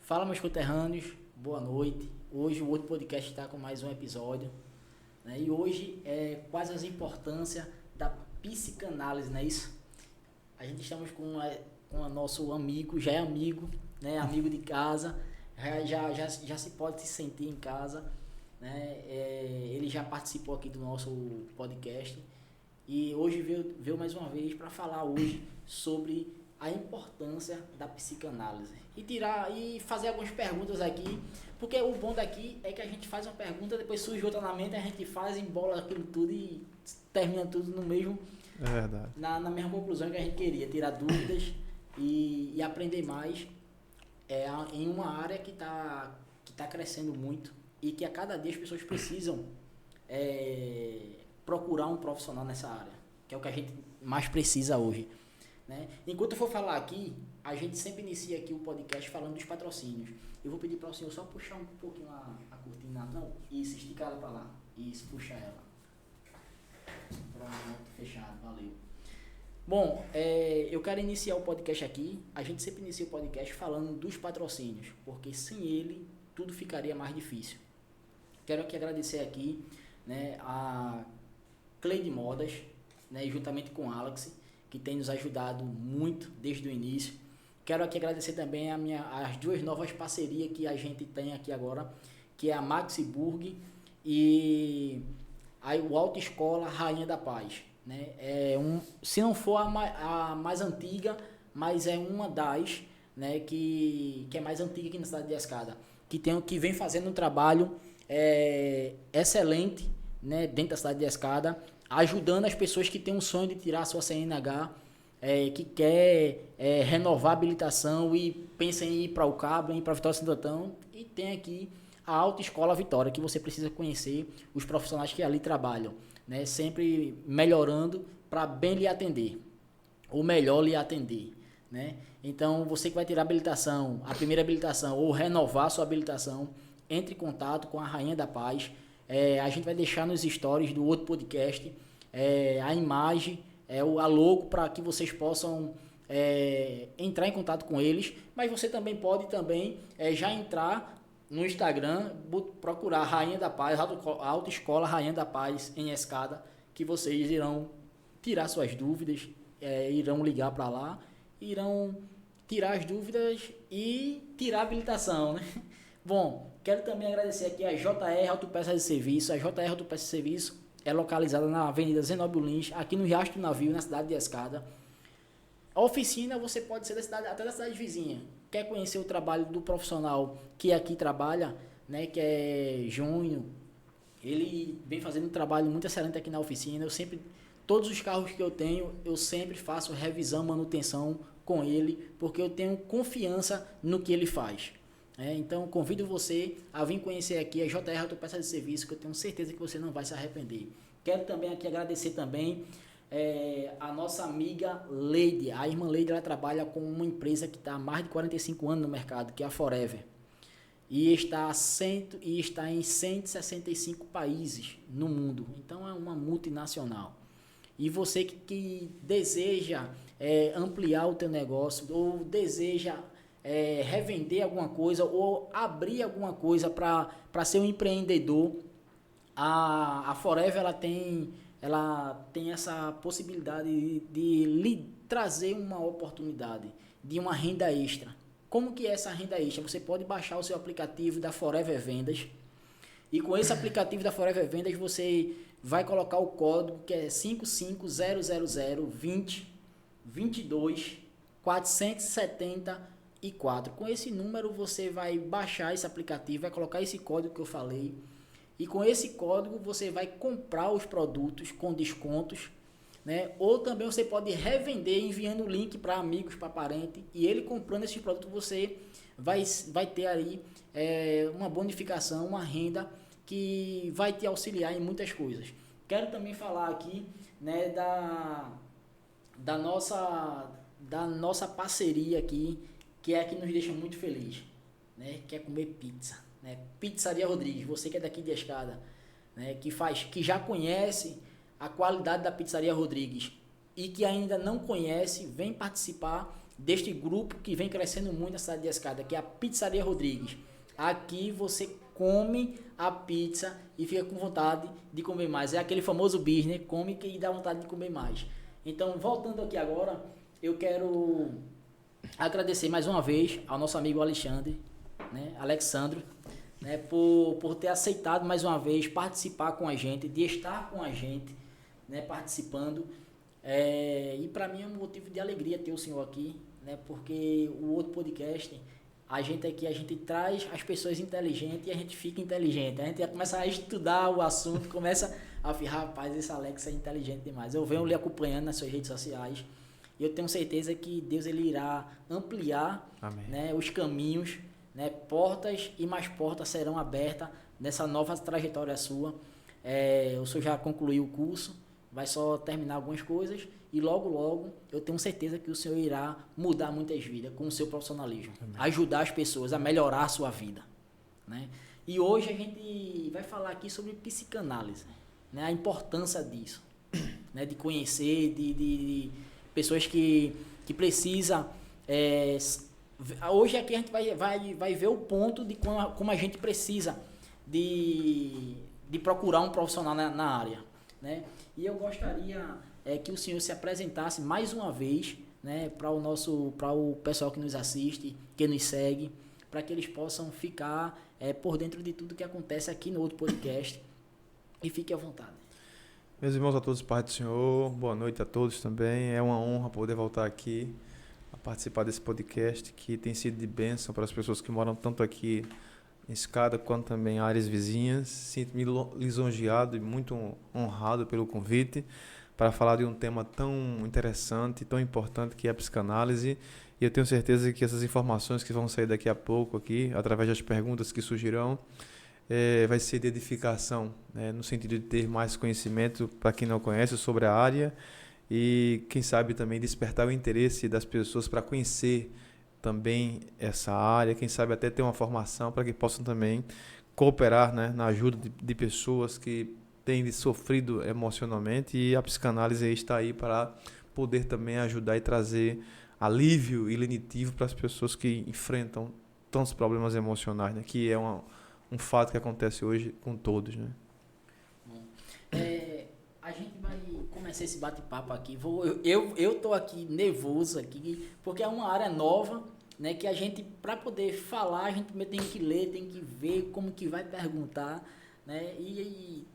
Fala, meus conterrâneos, boa noite. Hoje o outro podcast está com mais um episódio, né? E hoje é quais as importâncias da psicanálise, não é isso? A gente estamos com o nosso amigo, já é amigo, né? Amigo de casa, já se pode se sentir em casa, né? Ele já participou aqui do nosso podcast e hoje veio mais uma vez para falar hoje sobre a importância da psicanálise e fazer algumas perguntas aqui, porque o bom daqui é que a gente faz uma pergunta, depois surge outra na mente, a gente faz, embola aquilo tudo e termina tudo no mesmo, na mesma conclusão que a gente queria, tirar dúvidas e aprender mais em uma área que tá crescendo muito e que a cada dia as pessoas precisam procurar um profissional nessa área, que é o que a gente mais precisa hoje. Né? Enquanto eu for falar aqui, a gente sempre inicia aqui o podcast falando dos patrocínios. Eu vou pedir para o senhor só puxar um pouquinho a cortina, não, isso, esticar ela para lá, isso, puxa ela. Pronto, fechado, valeu. Bom, eu quero iniciar o podcast aqui, a gente sempre inicia o podcast falando dos patrocínios, porque sem ele tudo ficaria mais difícil. Quero aqui agradecer aqui, né, a Cleide Modas, né, juntamente com o Alex, que tem nos ajudado muito desde o início. Quero aqui agradecer também as duas novas parcerias que a gente tem aqui agora, que é a Maxiburg e o Autoescola Rainha da Paz. Né? Se não for a mais antiga, mas é uma das, né, que é mais antiga aqui na cidade de Escada, que vem fazendo um trabalho excelente, né, dentro da cidade de Escada, ajudando as pessoas que têm um sonho de tirar a sua CNH, que quer renovar a habilitação e pensa em ir para o Cabo, ir para a Vitória Santo Antão, e tem aqui a Autoescola Vitória, que você precisa conhecer os profissionais que ali trabalham, né, sempre melhorando para bem lhe atender, ou melhor lhe atender. Né? Então, você que vai tirar a habilitação, a primeira habilitação, ou renovar a sua habilitação, entre em contato com a Rainha da Paz. A gente vai deixar nos stories do outro podcast a imagem, a logo, para que vocês possam entrar em contato com eles, mas você também pode já entrar no Instagram, procurar Rainha da Paz, Autoescola Rainha da Paz em Escada, que vocês irão tirar suas dúvidas, irão ligar para lá, irão tirar as dúvidas e tirar a habilitação, né? Bom, quero também agradecer aqui a JR Autopeças de Serviço. A JR Autopeças de Serviço é localizada na Avenida Zenóbio Lins, aqui no Riacho do Navio, na cidade de Escada. A oficina você pode ser até da cidade vizinha. Quer conhecer o trabalho do profissional que aqui trabalha, né, que é Júnior? Ele vem fazendo um trabalho muito excelente aqui na oficina. Todos os carros que eu tenho, eu sempre faço revisão, manutenção com ele, porque eu tenho confiança no que ele faz. Então, convido você a vir conhecer aqui a JR Autopeças de Serviço, que eu tenho certeza que você não vai se arrepender. Quero também aqui agradecer também a nossa amiga Leide. A irmã Leide, ela trabalha com uma empresa que está há mais de 45 anos no mercado, que é a Forever. E está em 165 países no mundo. Então, é uma multinacional. E você que deseja ampliar o teu negócio ou deseja revender alguma coisa ou abrir alguma coisa para ser um empreendedor, a Forever ela tem essa possibilidade de lhe trazer uma oportunidade de uma renda extra. Como que é essa renda extra? Você pode baixar o seu aplicativo da Forever Vendas e com esse aplicativo da Forever Vendas você vai colocar o código que é 5500020224774. Com esse número você vai baixar esse aplicativo, vai colocar esse código que eu falei, e com esse código você vai comprar os produtos com descontos, né? Ou também você pode revender enviando o link para amigos, para parente, e ele comprando esse produto você vai ter aí uma bonificação, uma renda que vai te auxiliar em muitas coisas. Quero também falar aqui, né, da nossa parceria aqui, que é a que nos deixa muito feliz, né? Que é comer pizza, né? Pizzaria Rodrigues, você que é daqui de Escada, né? Que já conhece a qualidade da Pizzaria Rodrigues e que ainda não conhece, vem participar deste grupo que vem crescendo muito na cidade de Escada, que é a Pizzaria Rodrigues. Aqui você come a pizza e fica com vontade de comer mais. É aquele famoso business, come e dá vontade de comer mais. Então, voltando aqui agora, eu quero agradecer mais uma vez ao nosso amigo Alexandre, né, Alexandro, né, por ter aceitado mais uma vez participar com a gente, de estar com a gente, né, participando. E para mim é um motivo de alegria ter o senhor aqui, né, porque o outro podcast, a gente traz as pessoas inteligentes e a gente fica inteligente. A gente começa a estudar o assunto, começa a falar, rapaz, esse Alex é inteligente demais. Eu venho lhe acompanhando nas suas redes sociais e eu tenho certeza que Deus ele irá ampliar, né, os caminhos, né, portas e mais portas serão abertas nessa nova trajetória sua. O senhor já concluiu o curso, vai só terminar algumas coisas e logo eu tenho certeza que o senhor irá mudar muitas vidas com o seu profissionalismo. Amém. Ajudar as pessoas a melhorar a sua vida, né? E hoje a gente vai falar aqui sobre psicanálise, né? A importância disso, né? De conhecer, de pessoas que precisam... hoje aqui a gente vai ver o ponto de como a gente precisa de procurar um profissional na área, né? E eu gostaria que o senhor se apresentasse mais uma vez, né, para o pessoal que nos assiste, que nos segue, para que eles possam ficar por dentro de tudo que acontece aqui no outro podcast. E fique à vontade. Meus irmãos, a todos, Pai do Senhor, boa noite a todos também. É uma honra poder voltar aqui a participar desse podcast que tem sido de bênção para as pessoas que moram tanto aqui em Escada quanto também em áreas vizinhas. Sinto-me lisonjeado e muito honrado pelo convite para falar de um tema tão interessante, tão importante que é a psicanálise. E eu tenho certeza que essas informações que vão sair daqui a pouco aqui, através das perguntas que surgirão, vai ser de edificação, né, no sentido de ter mais conhecimento para quem não conhece sobre a área e, quem sabe, também despertar o interesse das pessoas para conhecer também essa área, quem sabe até ter uma formação para que possam também cooperar, né, na ajuda de pessoas que têm sofrido emocionalmente, e a psicanálise está aí para poder também ajudar e trazer alívio e lenitivo para as pessoas que enfrentam tantos problemas emocionais, né, que é um fato que acontece hoje com todos, né? A gente vai começar esse bate-papo aqui. Eu tô aqui nervoso aqui, porque é uma área nova, né, que a gente, para poder falar, a gente primeiro tem que ler, tem que ver como que vai perguntar, né, e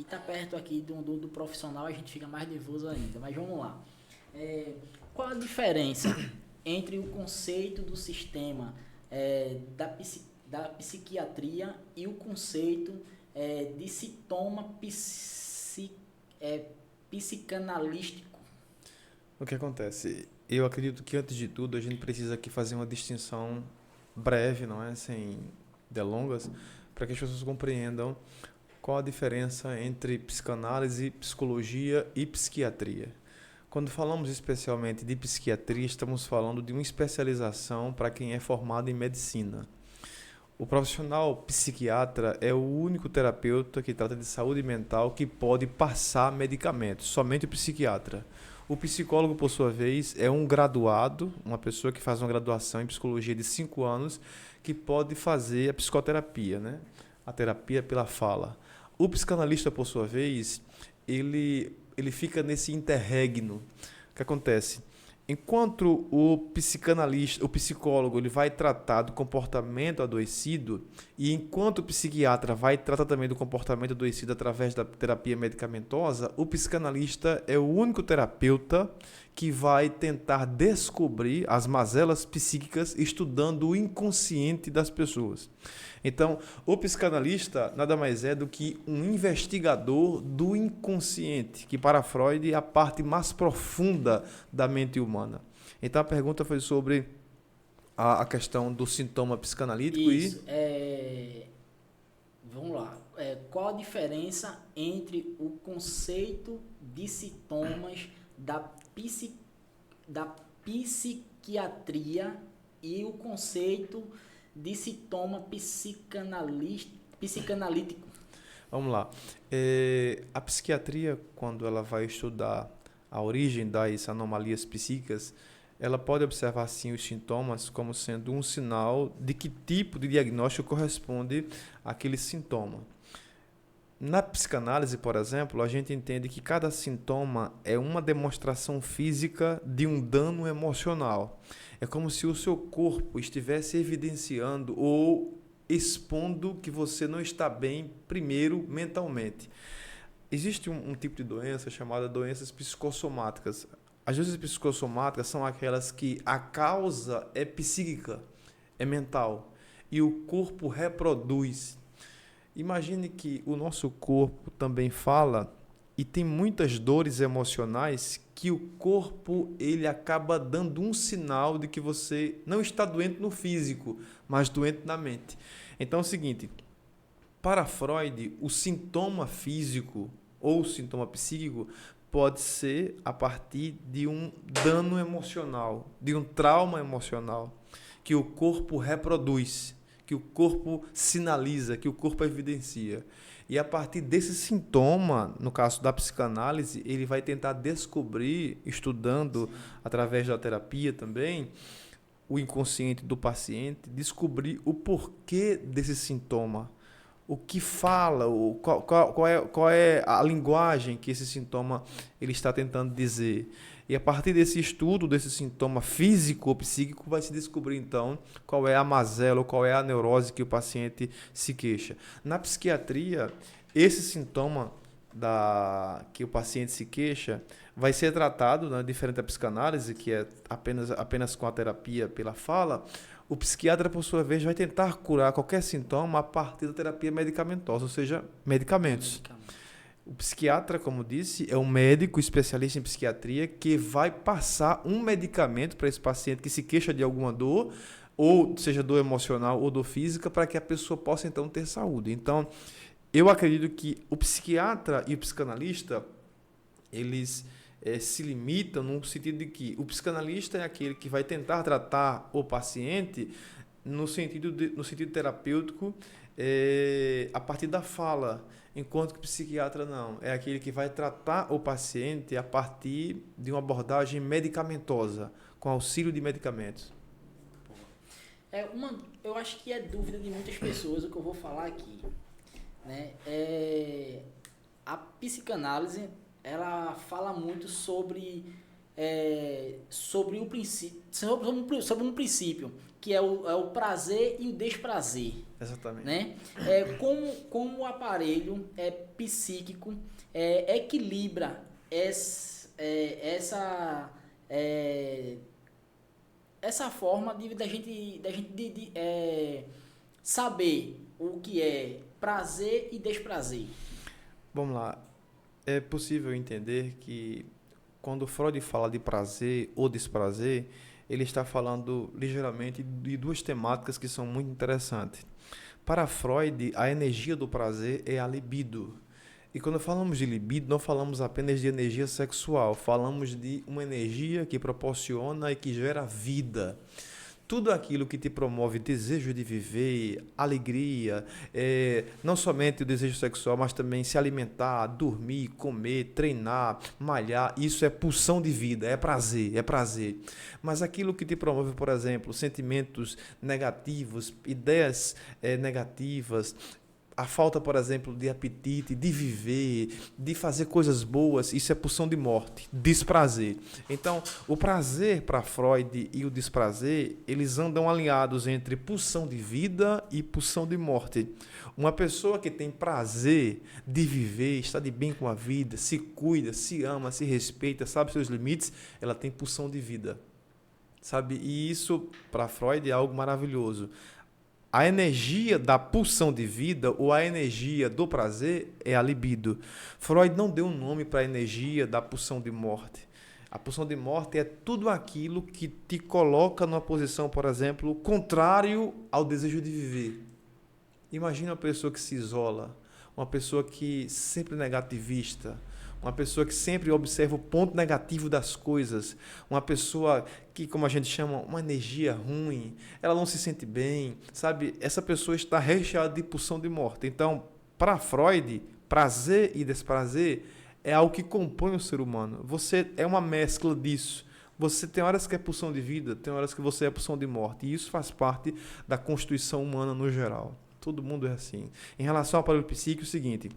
tá perto aqui do profissional, a gente fica mais nervoso ainda. Mas vamos lá. Qual a diferença entre o conceito do sistema da psiquiatria e o conceito de sintoma psicanalístico? O que acontece? Eu acredito que, antes de tudo, a gente precisa aqui fazer uma distinção breve, não é? Sem delongas, para que as pessoas compreendam qual a diferença entre psicanálise, psicologia e psiquiatria. Quando falamos especialmente de psiquiatria, estamos falando de uma especialização para quem é formado em medicina. O profissional psiquiatra é o único terapeuta que trata de saúde mental que pode passar medicamentos, somente o psiquiatra. O psicólogo, por sua vez, é um graduado, uma pessoa que faz uma graduação em psicologia de 5 anos, que pode fazer a psicoterapia, né? A terapia pela fala. O psicanalista, por sua vez, ele fica nesse interregno. O que acontece? Enquanto o psicanalista, o psicólogo, ele vai tratar do comportamento adoecido, e enquanto o psiquiatra vai tratar também do comportamento adoecido através da terapia medicamentosa, o psicanalista é o único terapeuta que vai tentar descobrir as mazelas psíquicas estudando o inconsciente das pessoas. Então, o psicanalista nada mais é do que um investigador do inconsciente, que para Freud é a parte mais profunda da mente humana. Então, a pergunta foi sobre a questão do sintoma psicanalítico. Isso, vamos lá. Qual a diferença entre o conceito de sintomas da psiquiatria e o conceito de sintoma psicanalítico? Vamos lá. A psiquiatria, quando ela vai estudar a origem das anomalias psíquicas, ela pode observar sim os sintomas como sendo um sinal de que tipo de diagnóstico corresponde àquele sintoma. Na psicanálise, por exemplo, a gente entende que cada sintoma é uma demonstração física de um dano emocional. É como se o seu corpo estivesse evidenciando ou expondo que você não está bem, primeiro, mentalmente. Existe um tipo de doença chamada doenças psicossomáticas. As doenças psicossomáticas são aquelas que a causa é psíquica, é mental, e o corpo reproduz. Imagine que o nosso corpo também fala e tem muitas dores emocionais que o corpo ele acaba dando um sinal de que você não está doente no físico, mas doente na mente. Então é o seguinte, para Freud, o sintoma físico ou sintoma psíquico pode ser a partir de um dano emocional, de um trauma emocional que o corpo reproduz, que o corpo sinaliza, que o corpo evidencia. E a partir desse sintoma, no caso da psicanálise, ele vai tentar descobrir, estudando através da terapia também, o inconsciente do paciente, descobrir o porquê desse sintoma. O que fala, qual é a linguagem que esse sintoma ele está tentando dizer. E a partir desse estudo, desse sintoma físico ou psíquico, vai se descobrir, então, qual é a mazela ou qual é a neurose que o paciente se queixa. Na psiquiatria, esse sintoma que o paciente se queixa vai ser tratado, né, diferente da psicanálise, que é apenas com a terapia pela fala. O psiquiatra, por sua vez, vai tentar curar qualquer sintoma a partir da terapia medicamentosa, ou seja, medicamentos. O psiquiatra, como disse, é um médico especialista em psiquiatria que vai passar um medicamento para esse paciente que se queixa de alguma dor, ou seja dor emocional ou dor física, para que a pessoa possa, então, ter saúde. Então, eu acredito que o psiquiatra e o psicanalista, eles se limitam no sentido de que o psicanalista é aquele que vai tentar tratar o paciente no sentido terapêutico a partir da fala, enquanto que o psiquiatra não. É aquele que vai tratar o paciente a partir de uma abordagem medicamentosa, com auxílio de medicamentos. Eu acho que é dúvida de muitas pessoas o que eu vou falar aqui, né? A psicanálise, ela fala muito sobre um princípio, que é o prazer e o desprazer. Exatamente. Né? Como o aparelho psíquico equilibra essa forma da gente saber o que é prazer e desprazer. Vamos lá. É possível entender que quando Freud fala de prazer ou desprazer, ele está falando ligeiramente de duas temáticas que são muito interessantes. Para Freud, a energia do prazer é a libido. E quando falamos de libido, não falamos apenas de energia sexual, falamos de uma energia que proporciona e que gera vida. Tudo aquilo que te promove desejo de viver, alegria, não somente o desejo sexual, mas também se alimentar, dormir, comer, treinar, malhar, isso é pulsão de vida, é prazer. Mas aquilo que te promove, por exemplo, sentimentos negativos, ideias negativas, a falta, por exemplo, de apetite, de viver, de fazer coisas boas, isso é pulsão de morte, desprazer. Então, o prazer para Freud e o desprazer, eles andam alinhados entre pulsão de vida e pulsão de morte. Uma pessoa que tem prazer de viver, está de bem com a vida, se cuida, se ama, se respeita, sabe seus limites, ela tem pulsão de vida. Sabe? E isso, para Freud, é algo maravilhoso. A energia da pulsão de vida ou a energia do prazer é a libido. Freud não deu um nome para a energia da pulsão de morte. A pulsão de morte é tudo aquilo que te coloca numa posição, por exemplo, contrário ao desejo de viver. Imagina uma pessoa que se isola, uma pessoa que sempre é negativista, uma pessoa que sempre observa o ponto negativo das coisas, uma pessoa que, como a gente chama, uma energia ruim, ela não se sente bem, sabe? Essa pessoa está recheada de pulsão de morte. Então, para Freud, prazer e desprazer é algo que compõe o ser humano. Você é uma mescla disso. Você tem horas que é pulsão de vida, tem horas que você é pulsão de morte. E isso faz parte da constituição humana no geral. Todo mundo é assim. Em relação ao aparelho psíquico, é o seguinte.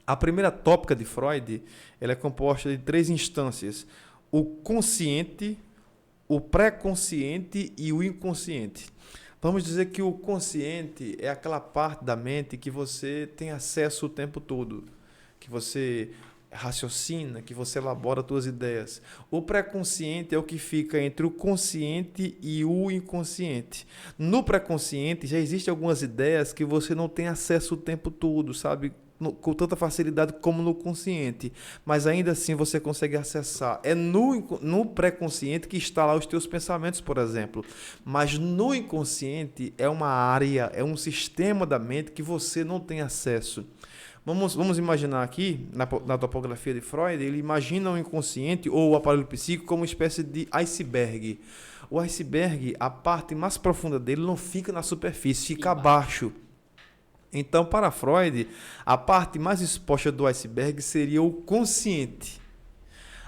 A primeira tópica de Freud, ela é composta de 3 instâncias. O consciente, o pré-consciente e o inconsciente. Vamos dizer que o consciente é aquela parte da mente que você tem acesso o tempo todo, que você raciocina, que você elabora suas ideias. O pré-consciente é o que fica entre o consciente e o inconsciente. No pré-consciente já existem algumas ideias que você não tem acesso o tempo todo, sabe? Com tanta facilidade como no consciente, mas ainda assim você consegue acessar. É no pré-consciente que está lá os teus pensamentos, por exemplo, mas no inconsciente é uma área, é um sistema da mente que você não tem acesso. Vamos imaginar aqui, na topografia de Freud, ele imagina o inconsciente ou o aparelho psíquico como uma espécie de iceberg. O iceberg, a parte mais profunda dele não fica na superfície, fica abaixo. Então, para Freud, a parte mais exposta do iceberg seria o consciente.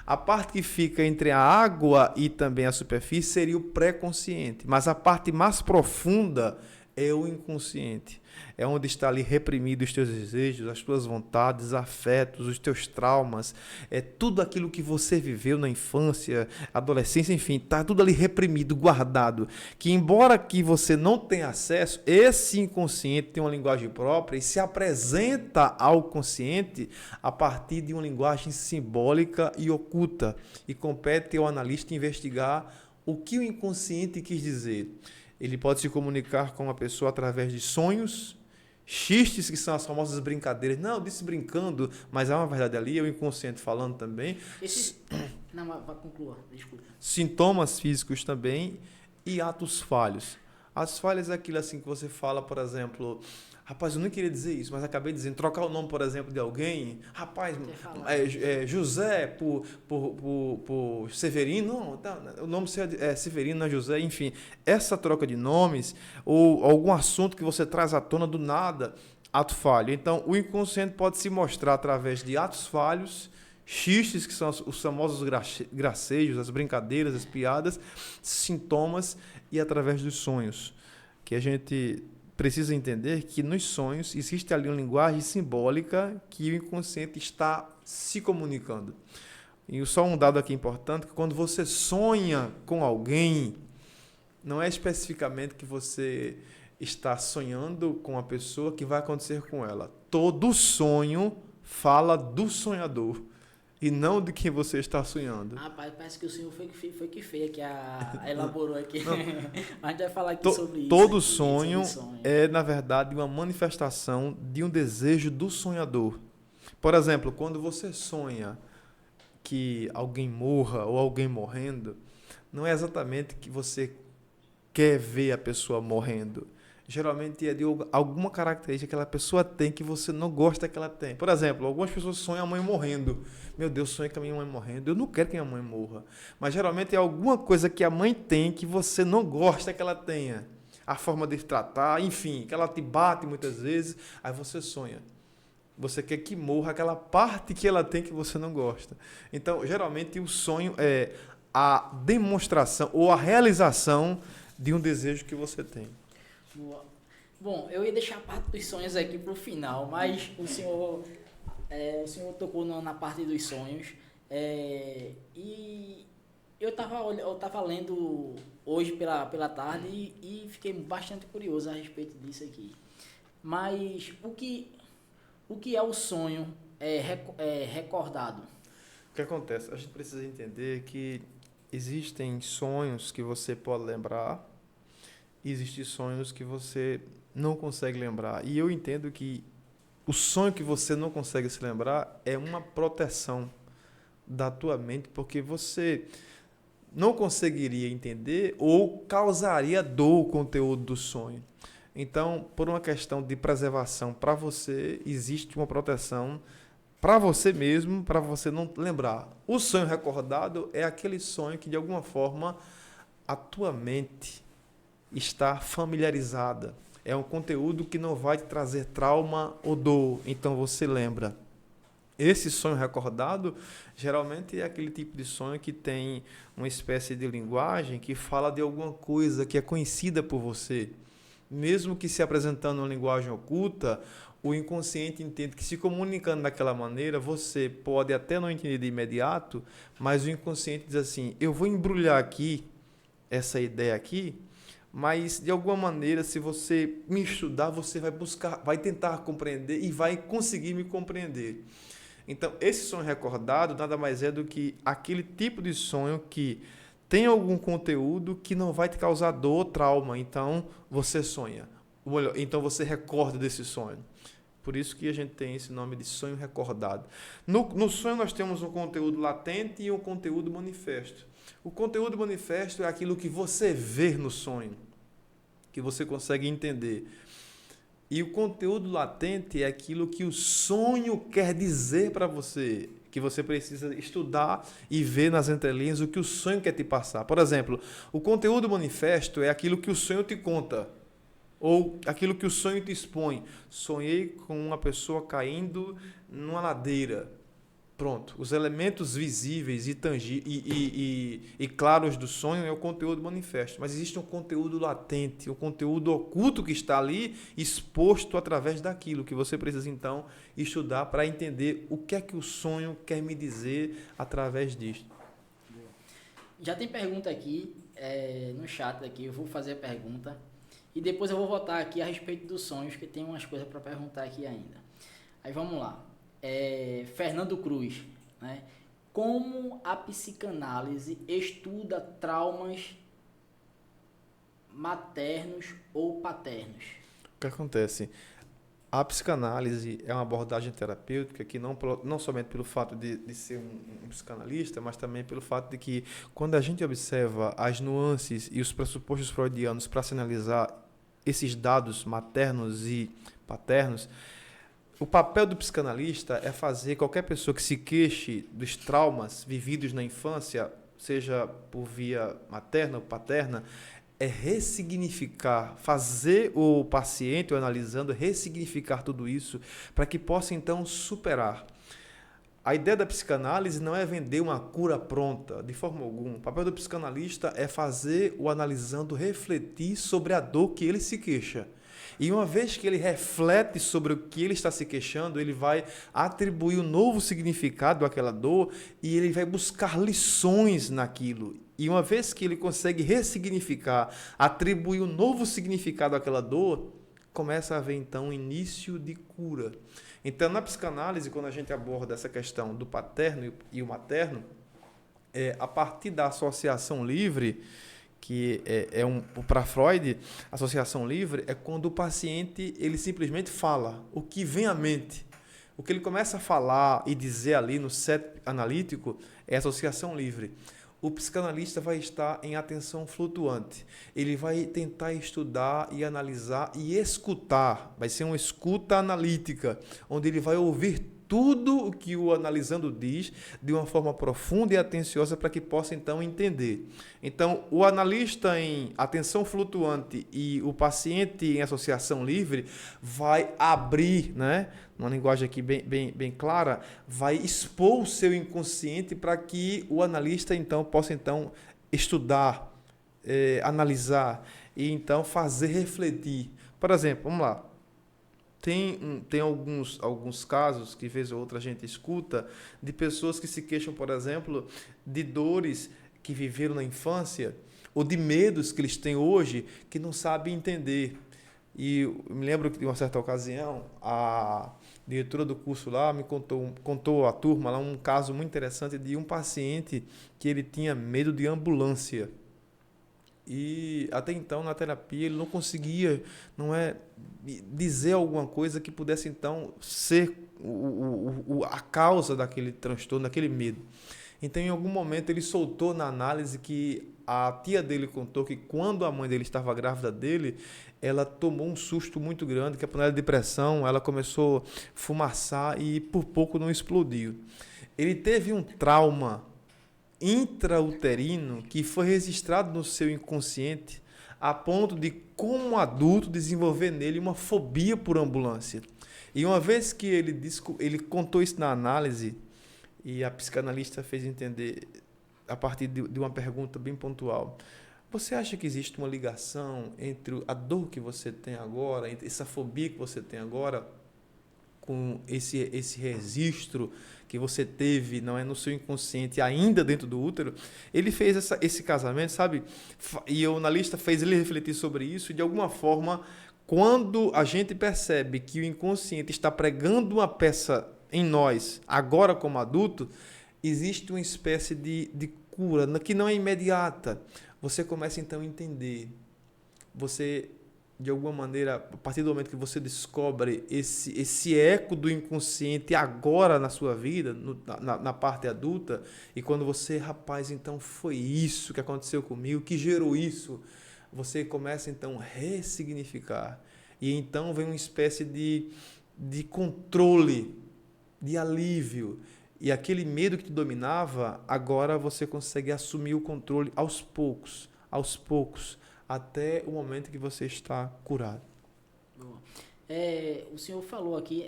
A parte que fica entre a água e também a superfície seria o pré-consciente. Mas a parte mais profunda é o inconsciente. É onde está ali reprimido os teus desejos, as tuas vontades, afetos, os teus traumas. É tudo aquilo que você viveu na infância, adolescência, enfim, está tudo ali reprimido, guardado. Que embora que você não tenha acesso, esse inconsciente tem uma linguagem própria e se apresenta ao consciente a partir de uma linguagem simbólica e oculta. E compete ao analista investigar o que o inconsciente quis dizer. Ele pode se comunicar com a pessoa através de sonhos, xistes, que são as famosas brincadeiras. Não, eu disse brincando, mas há uma verdade ali, é o inconsciente falando também. Não, vai concluir, desculpa. Sintomas físicos também e atos falhos. As falhas é aquilo assim que você fala, por exemplo... Rapaz, eu não queria dizer isso, mas acabei dizendo, trocar o nome, por exemplo, de alguém. Rapaz, José por Severino. Não, tá, o nome é Severino, não é José. Enfim, essa troca de nomes ou algum assunto que você traz à tona do nada, ato falho. Então, o inconsciente pode se mostrar através de atos falhos, xistes, que são os famosos gracejos, as brincadeiras, as piadas, sintomas e através dos sonhos, que a gente... precisa entender que nos sonhos existe ali uma linguagem simbólica que o inconsciente está se comunicando. E só um dado aqui importante, que quando você sonha com alguém, não é especificamente que você está sonhando com a pessoa que vai acontecer com ela. Todo sonho fala do sonhador e não de quem você está sonhando. Rapaz, parece que o senhor foi que fez, que elaborou aqui. Mas a gente vai falar aqui sobre isso. Todo sonho é, na verdade, uma manifestação de um desejo do sonhador. Por exemplo, quando você sonha que alguém morra ou alguém morrendo, não é exatamente que você quer ver a pessoa morrendo. Geralmente é de alguma característica que aquela pessoa tem que você não gosta que ela tem. Por exemplo, algumas pessoas sonham a mãe morrendo. Meu Deus, sonho com a minha mãe morrendo. Eu não quero que a minha mãe morra. Mas geralmente é alguma coisa que a mãe tem que você não gosta que ela tenha. A forma de tratar, enfim, que ela te bate muitas vezes, aí você sonha. Você quer que morra aquela parte que ela tem que você não gosta. Então, geralmente o sonho é a demonstração ou a realização de um desejo que você tem. Bom, eu ia deixar a parte dos sonhos aqui para o final, mas o senhor tocou na parte dos sonhos. E eu estava lendo hoje pela tarde e fiquei bastante curioso a respeito disso aqui. Mas o que é o sonho recordado? O que acontece? A gente precisa entender que existem sonhos que você pode lembrar, e existem sonhos que você não consegue lembrar. E eu entendo que o sonho que você não consegue se lembrar é uma proteção da tua mente, porque você não conseguiria entender ou causaria dor o conteúdo do sonho. Então, por uma questão de preservação para você, existe uma proteção para você mesmo, para você não lembrar. O sonho recordado é aquele sonho que, de alguma forma, a tua mente está familiarizada. É um conteúdo que não vai te trazer trauma ou dor, então você lembra. Esse sonho recordado, geralmente é aquele tipo de sonho que tem uma espécie de linguagem que fala de alguma coisa que é conhecida por você. Mesmo que se apresentando uma linguagem oculta, o inconsciente entende que se comunicando daquela maneira, você pode até não entender de imediato, mas o inconsciente diz assim, eu vou embrulhar aqui essa ideia aqui, mas de alguma maneira, se você me estudar, você vai buscar, vai tentar compreender e vai conseguir me compreender. Então, esse sonho recordado nada mais é do que aquele tipo de sonho que tem algum conteúdo que não vai te causar dor ou trauma. Então, você sonha. Ou melhor, então, você recorda desse sonho. Por isso que a gente tem esse nome de sonho recordado. No sonho, nós temos um conteúdo latente e um conteúdo manifesto. O conteúdo manifesto é aquilo que você vê no sonho, que você consegue entender. E o conteúdo latente é aquilo que o sonho quer dizer para você, que você precisa estudar e ver nas entrelinhas o que o sonho quer te passar. Por exemplo, o conteúdo manifesto é aquilo que o sonho te conta, ou aquilo que o sonho te expõe. Sonhei com uma pessoa caindo numa ladeira. Pronto, os elementos visíveis e claros do sonho é o conteúdo manifesto. Mas existe um conteúdo latente, um conteúdo oculto que está ali exposto através daquilo que você precisa, então, estudar para entender o que é que o sonho quer me dizer através disto. Já tem pergunta aqui no chat aqui, eu vou fazer a pergunta e depois eu vou voltar aqui a respeito dos sonhos, que tem umas coisas para perguntar aqui ainda. Aí vamos lá. Fernando Cruz, né? Como a psicanálise estuda traumas maternos ou paternos? O que acontece? A psicanálise é uma abordagem terapêutica que não somente pelo fato de ser um psicanalista, mas também pelo fato de que quando a gente observa as nuances e os pressupostos freudianos para se analisar esses dados maternos e paternos, o papel do psicanalista é fazer qualquer pessoa que se queixe dos traumas vividos na infância, seja por via materna ou paterna, é ressignificar, fazer o paciente, o analisando, ressignificar tudo isso para que possa então superar. A ideia da psicanálise não é vender uma cura pronta, de forma alguma. O papel do psicanalista é fazer o analisando refletir sobre a dor que ele se queixa. E uma vez que ele reflete sobre o que ele está se queixando, ele vai atribuir um novo significado àquela dor e ele vai buscar lições naquilo. E uma vez que ele consegue ressignificar, atribuir um novo significado àquela dor, começa a haver então um início de cura. Então, na psicanálise, quando a gente aborda essa questão do paterno e o materno, a partir da associação livre, que para Freud, associação livre é quando o paciente ele simplesmente fala o que vem à mente. O que ele começa a falar e dizer ali no set analítico é associação livre. O psicanalista vai estar em atenção flutuante. Ele vai tentar estudar e analisar e escutar. Vai ser uma escuta analítica, onde ele vai ouvir tudo o que o analisando diz de uma forma profunda e atenciosa para que possa então entender. Então, o analista em atenção flutuante e o paciente em associação livre vai abrir, né, numa linguagem aqui bem clara, vai expor o seu inconsciente para que o analista então possa então estudar, analisar e então fazer refletir. Por exemplo, vamos lá. Tem alguns casos que, vez ou outra, a gente escuta de pessoas que se queixam, por exemplo, de dores que viveram na infância ou de medos que eles têm hoje que não sabem entender. E eu me lembro que, de uma certa ocasião, a diretora do curso lá me contou à turma lá um caso muito interessante de um paciente que ele tinha medo de ambulância. E até então, na terapia, ele não conseguia dizer alguma coisa que pudesse, então, ser a causa daquele transtorno, daquele medo. Então, em algum momento, ele soltou na análise que a tia dele contou que quando a mãe dele estava grávida dele, ela tomou um susto muito grande, que a panela de pressão, ela começou a fumaçar e por pouco não explodiu. Ele teve um trauma intrauterino que foi registrado no seu inconsciente a ponto de, como adulto, desenvolver nele uma fobia por ambulância. E uma vez que ele contou isso na análise, e a psicanalista fez entender, a partir de uma pergunta bem pontual, você acha que existe uma ligação entre a dor que você tem agora, entre essa fobia que você tem agora, com esse registro que você teve, não é, no seu inconsciente, ainda dentro do útero? Ele fez esse casamento, sabe? E o analista fez ele refletir sobre isso, e de alguma forma, quando a gente percebe que o inconsciente está pregando uma peça em nós, agora como adulto, existe uma espécie de cura, que não é imediata. Você começa então a entender. Você, de alguma maneira, a partir do momento que você descobre esse eco do inconsciente agora na sua vida, na parte adulta, e quando você, rapaz, então foi isso que aconteceu comigo, que gerou isso, você começa então a ressignificar. E então vem uma espécie de controle, de alívio. E aquele medo que te dominava, agora você consegue assumir o controle aos poucos, até o momento que você está curado. Boa. O senhor falou aqui,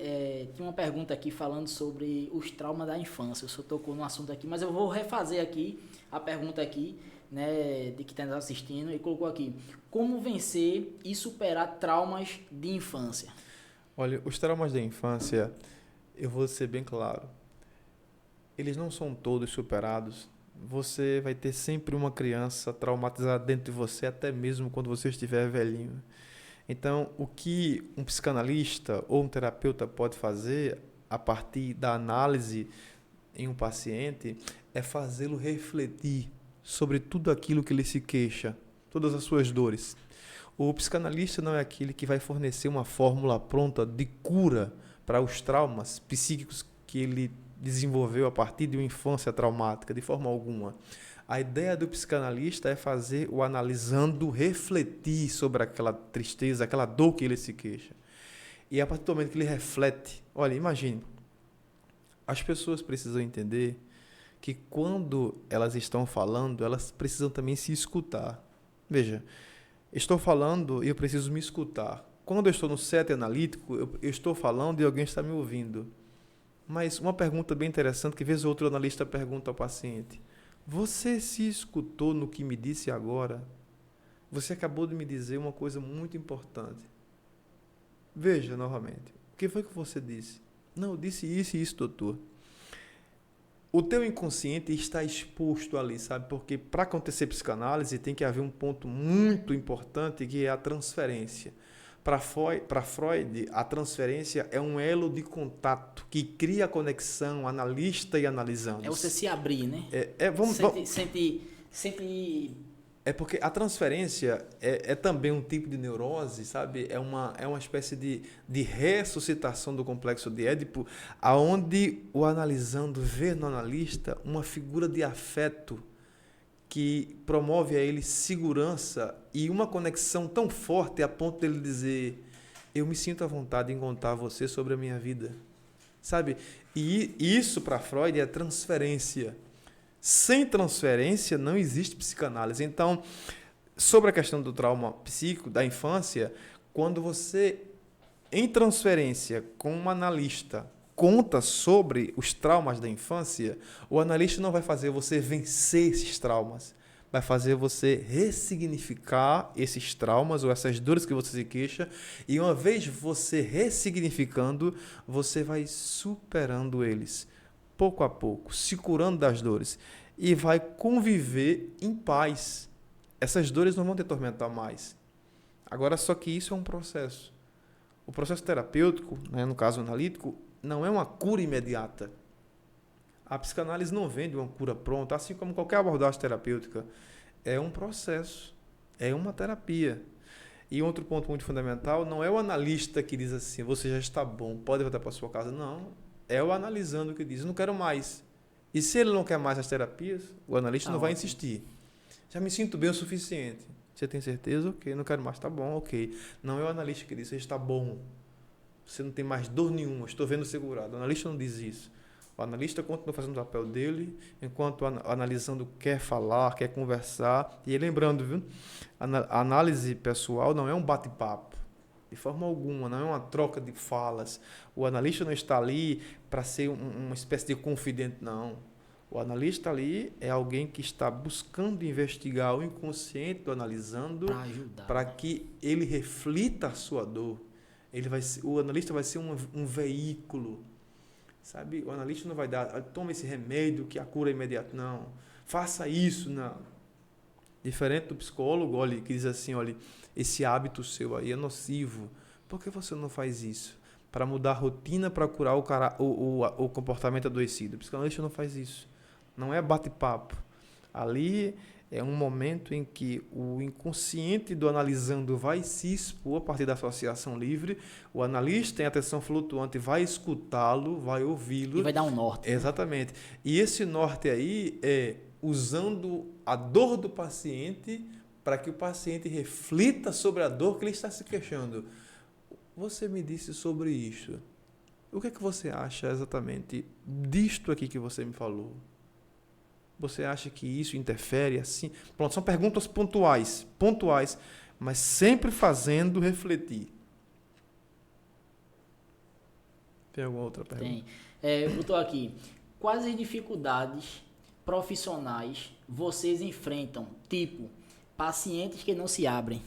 tinha uma pergunta aqui falando sobre os traumas da infância. O senhor tocou no assunto aqui, mas eu vou refazer aqui a pergunta aqui, né, de que está nos assistindo, e colocou aqui: como vencer e superar traumas de infância? Olha, os traumas da infância, eu vou ser bem claro, eles não são todos superados. Você vai ter sempre uma criança traumatizada dentro de você, até mesmo quando você estiver velhinho. Então, o que um psicanalista ou um terapeuta pode fazer a partir da análise em um paciente é fazê-lo refletir sobre tudo aquilo que ele se queixa, todas as suas dores. O psicanalista não é aquele que vai fornecer uma fórmula pronta de cura para os traumas psíquicos que ele desenvolveu a partir de uma infância traumática, de forma alguma. A ideia do psicanalista é fazer o analisando refletir sobre aquela tristeza, aquela dor que ele se queixa. E a partir do momento que ele reflete, olha, imagine, as pessoas precisam entender que quando elas estão falando, elas precisam também se escutar. Veja, estou falando e eu preciso me escutar. Quando eu estou no set analítico, eu estou falando e alguém está me ouvindo. Mas uma pergunta bem interessante, que às vezes outro analista pergunta ao paciente: você se escutou no que me disse agora? Você acabou de me dizer uma coisa muito importante. Veja novamente. O que foi que você disse? Não, eu disse isso e isso, doutor. O teu inconsciente está exposto ali, sabe? Porque para acontecer psicanálise tem que haver um ponto muito importante, que é a transferência. Para Freud, a transferência é um elo de contato que cria a conexão analista e analisando. É você se abrir, né? Sente. É porque a transferência é também um tipo de neurose, sabe? É uma espécie de ressuscitação do complexo de Édipo, aonde o analisando vê no analista uma figura de afeto que promove a ele segurança e uma conexão tão forte a ponto dele dizer: eu me sinto à vontade em contar a você sobre a minha vida, sabe? E isso para Freud é transferência. Sem transferência não existe psicanálise. Então, sobre a questão do trauma psíquico da infância, quando você, em transferência com um analista, conta sobre os traumas da infância, o analista não vai fazer você vencer esses traumas, vai fazer você ressignificar esses traumas ou essas dores que você se queixa, e uma vez você ressignificando, você vai superando eles, pouco a pouco, se curando das dores, e vai conviver em paz. Essas dores não vão te atormentar mais. Agora, só que isso é um processo. O processo terapêutico, né, no caso analítico, não é uma cura imediata. A psicanálise não vem de uma cura pronta, assim como qualquer abordagem terapêutica. É um processo, é uma terapia. E outro ponto muito fundamental, não é o analista que diz assim: você já está bom, pode voltar para sua casa. Não, é o analisando que diz: eu não quero mais. E se ele não quer mais as terapias, o analista não vai insistir. Já me sinto bem o suficiente. Você tem certeza? Ok. Não quero mais. Tá bom, ok. Não é o analista que diz: você está bom. Você não tem mais dor nenhuma, estou vendo segurado. O analista não diz isso. O analista continua fazendo o papel dele, enquanto o analisando quer falar, quer conversar. E lembrando, viu? A análise pessoal não é um bate-papo. De forma alguma, não é uma troca de falas. O analista não está ali para ser uma espécie de confidente, não. O analista ali é alguém que está buscando investigar o inconsciente do analisando Para ajudar, para né? que ele reflita a sua dor. O analista vai ser um veículo, sabe? O analista não vai dar, toma esse remédio que a cura é imediata, não. Faça isso, não. Diferente do psicólogo, olha, que diz assim, olha, esse hábito seu aí é nocivo. Por que você não faz isso? Para mudar a rotina, para curar o comportamento adoecido. O psicanalista não faz isso. Não é bate-papo. Ali é um momento em que o inconsciente do analisando vai se expor a partir da associação livre. O analista em atenção flutuante vai escutá-lo, vai ouvi-lo. E vai dar um norte. Exatamente. E esse norte aí é usando a dor do paciente para que o paciente reflita sobre a dor que ele está se queixando. Você me disse sobre isso. O que é que você acha exatamente disto aqui que você me falou? Você acha que isso interfere assim? Pronto, são perguntas pontuais, mas sempre fazendo refletir. Tem alguma outra pergunta? Tem. Eu estou aqui. Quais as dificuldades profissionais vocês enfrentam? Tipo, pacientes que não se abrem.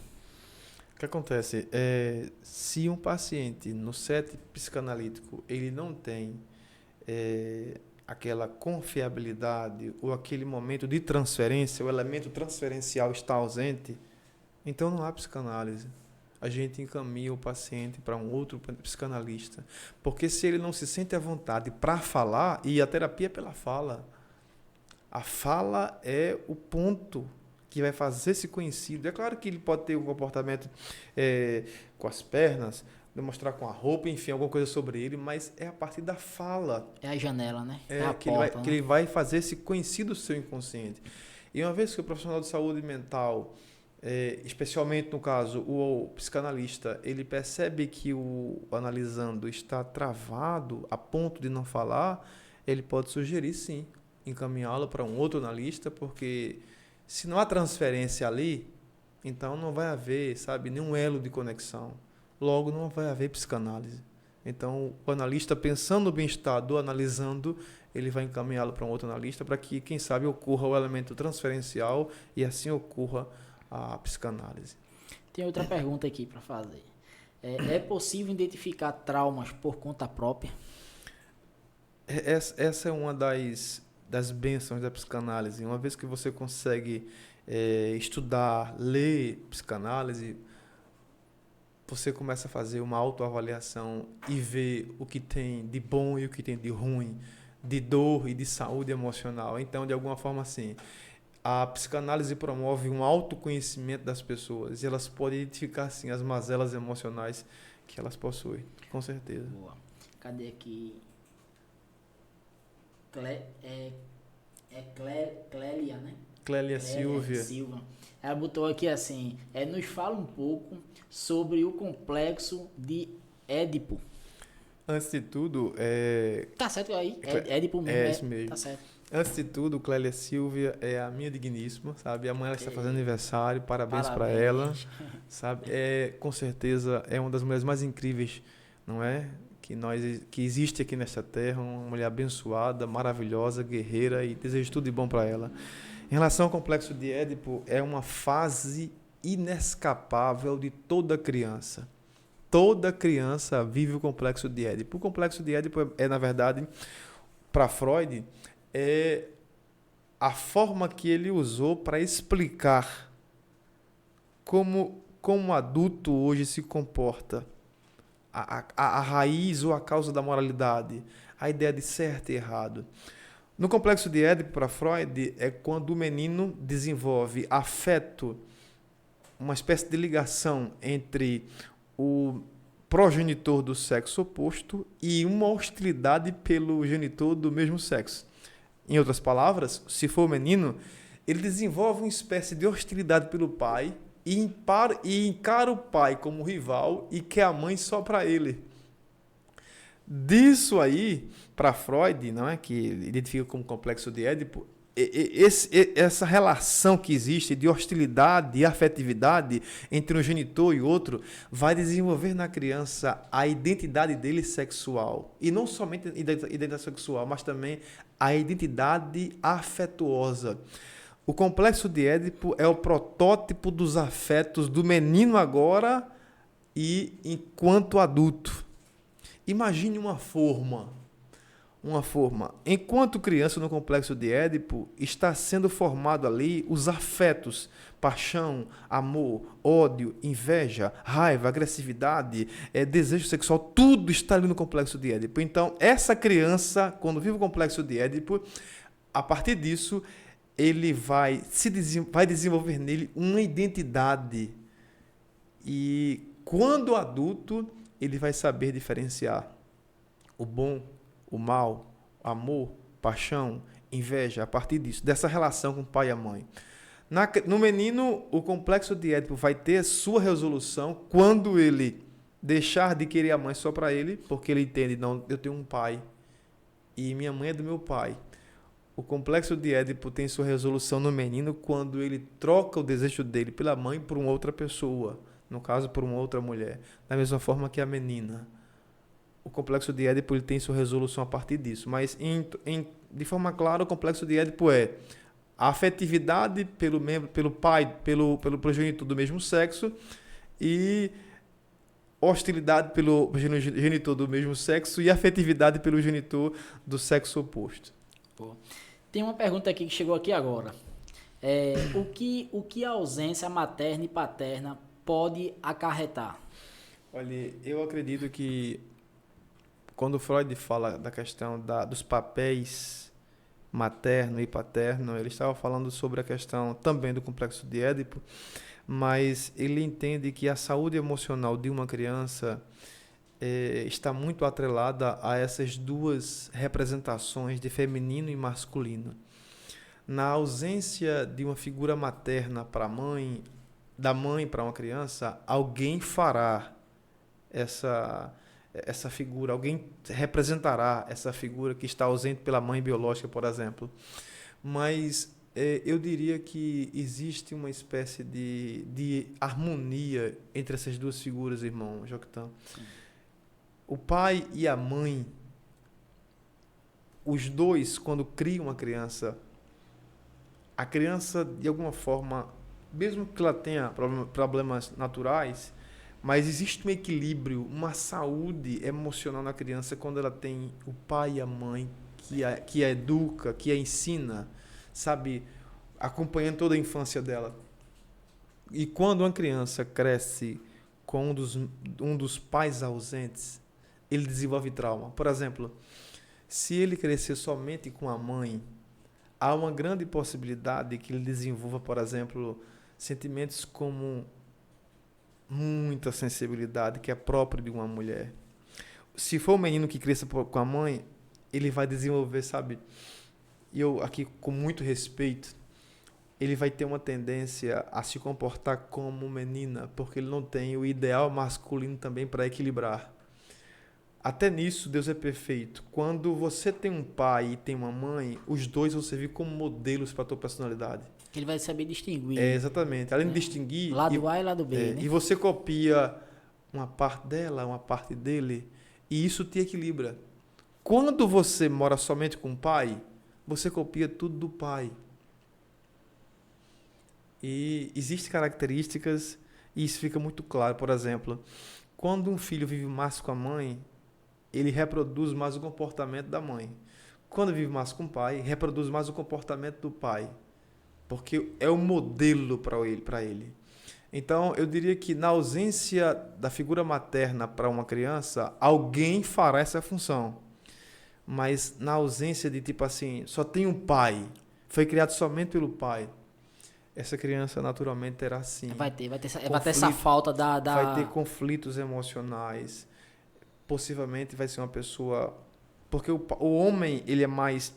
O que acontece? Se um paciente no set psicanalítico ele não tem aquela confiabilidade ou aquele momento de transferência, o elemento transferencial está ausente, então não há psicanálise. A gente encaminha o paciente para um outro psicanalista. Porque se ele não se sente à vontade para falar, e a terapia é pela fala, a fala é o ponto que vai fazer-se conhecido. É claro que ele pode ter um comportamento com as pernas, demonstrar com a roupa, enfim, alguma coisa sobre ele, mas é a partir da fala. É a janela, né? É a que porta, ele vai fazer-se conhecido o seu inconsciente. E uma vez que o profissional de saúde mental, especialmente no caso o psicanalista, ele percebe que o analisando está travado a ponto de não falar, ele pode sugerir sim, encaminhá-lo para um outro analista, porque se não há transferência ali, então não vai haver, sabe, nenhum elo de conexão. Logo, não vai haver psicanálise. Então, o analista, pensando no bem-estar do analisando, ele vai encaminhá-lo para um outro analista para que, quem sabe, ocorra o elemento transferencial e assim ocorra a psicanálise. Tem outra pergunta aqui para fazer. É possível identificar traumas por conta própria? Essa é uma das bênçãos da psicanálise. Uma vez que você consegue estudar, ler psicanálise, você começa a fazer uma autoavaliação e ver o que tem de bom e o que tem de ruim, de dor e de saúde emocional. Então, de alguma forma, assim, a psicanálise promove um autoconhecimento das pessoas e elas podem identificar, assim, as mazelas emocionais que elas possuem, com certeza. Boa. Cadê aqui? Clélia, né? Clélia Silvia. Silva. Ela botou aqui assim, nos fala um pouco sobre o complexo de Édipo. Antes de tudo, Tá certo aí? Édipo mesmo. É isso mesmo. Tá certo. Antes de tudo, Clélia Silvia é a minha digníssima, sabe? Amanhã ela está fazendo aniversário, parabéns para ela, sabe? Com certeza é uma das mulheres mais incríveis, não é? Que existe aqui nesta terra, uma mulher abençoada, maravilhosa, guerreira, e desejo tudo de bom para ela. Em relação ao complexo de Édipo, é uma fase inescapável de toda criança. Toda criança vive o complexo de Édipo. O complexo de Édipo na verdade, para Freud, é a forma que ele usou para explicar como um adulto hoje se comporta. A raiz ou a causa da moralidade, a ideia de certo e errado. No complexo de Édipo, para Freud, é quando o menino desenvolve afeto, uma espécie de ligação entre o progenitor do sexo oposto e uma hostilidade pelo genitor do mesmo sexo. Em outras palavras, se for o menino, ele desenvolve uma espécie de hostilidade pelo pai e encara o pai como rival e quer a mãe só para ele. Disso aí, para Freud, não é, que ele identifica como complexo de Édipo, essa relação que existe de hostilidade e afetividade entre um genitor e outro vai desenvolver na criança a identidade dele sexual. E não somente a identidade sexual, mas também a identidade afetuosa. O complexo de Édipo é o protótipo dos afetos do menino agora e enquanto adulto. Imagine uma forma. Enquanto criança no complexo de Édipo, está sendo formado ali os afetos, paixão, amor, ódio, inveja, raiva, agressividade, desejo sexual, tudo está ali no complexo de Édipo. Então, essa criança, quando vive o complexo de Édipo, a partir disso, ele vai desenvolver nele uma identidade. E quando adulto, ele vai saber diferenciar o bom, o mal, amor, paixão, inveja, a partir disso, dessa relação com o pai e a mãe. No menino, o complexo de Édipo vai ter sua resolução quando ele deixar de querer a mãe só para ele, porque ele entende, não, eu tenho um pai e minha mãe é do meu pai. O complexo de Édipo tem sua resolução no menino quando ele troca o desejo dele pela mãe por uma outra pessoa, no caso, por uma outra mulher, da mesma forma que a menina. O complexo de Édipo ele tem sua resolução a partir disso. Mas, de forma clara, o complexo de Édipo é a afetividade pelo pai, pelo progenitor do mesmo sexo e hostilidade pelo genitor do mesmo sexo e afetividade pelo genitor do sexo oposto. Tem uma pergunta aqui que chegou aqui agora. O que a ausência materna e paterna pode acarretar? Olha, eu acredito que quando Freud fala da questão dos papéis materno e paterno, ele estava falando sobre a questão também do complexo de Édipo, mas ele entende que a saúde emocional de uma criança está muito atrelada a essas duas representações de feminino e masculino. Na ausência de uma figura materna para a mãe, da mãe para uma criança, alguém fará essa figura, alguém representará essa figura que está ausente pela mãe biológica, por exemplo. Mas eu diria que existe uma espécie de harmonia entre essas duas figuras, irmão Joctan. O pai e a mãe, os dois, quando criam uma criança, a criança, de alguma forma, mesmo que ela tenha problemas naturais, mas existe um equilíbrio, uma saúde emocional na criança quando ela tem o pai e a mãe que a educa, que a ensina, sabe, acompanhando toda a infância dela. E quando uma criança cresce com um dos pais ausentes, ele desenvolve trauma. Por exemplo, se ele crescer somente com a mãe, há uma grande possibilidade que ele desenvolva, por exemplo, sentimentos como muita sensibilidade, que é próprio de uma mulher. Se for um menino que cresça com a mãe, ele vai desenvolver, sabe? E eu aqui, com muito respeito, ele vai ter uma tendência a se comportar como menina, porque ele não tem o ideal masculino também para equilibrar. Até nisso, Deus é perfeito. Quando você tem um pai e tem uma mãe, os dois vão servir como modelos para a tua personalidade. Que ele vai saber distinguir. Exatamente. Além de distinguir... Lado A e lado B, né? E você copia uma parte dela, uma parte dele, e isso te equilibra. Quando você mora somente com o pai, você copia tudo do pai. E existem características, e isso fica muito claro. Por exemplo, quando um filho vive mais com a mãe, ele reproduz mais o comportamento da mãe. Quando vive mais com o pai, reproduz mais o comportamento do pai. Porque é o modelo para ele. Então, eu diria que na ausência da figura materna para uma criança, alguém fará essa função. Mas na ausência de, tipo assim, só tem um pai, foi criado somente pelo pai, essa criança naturalmente terá sim. Vai ter essa falta da... Vai ter conflitos emocionais. Possivelmente vai ser uma pessoa... Porque o homem, ele é mais,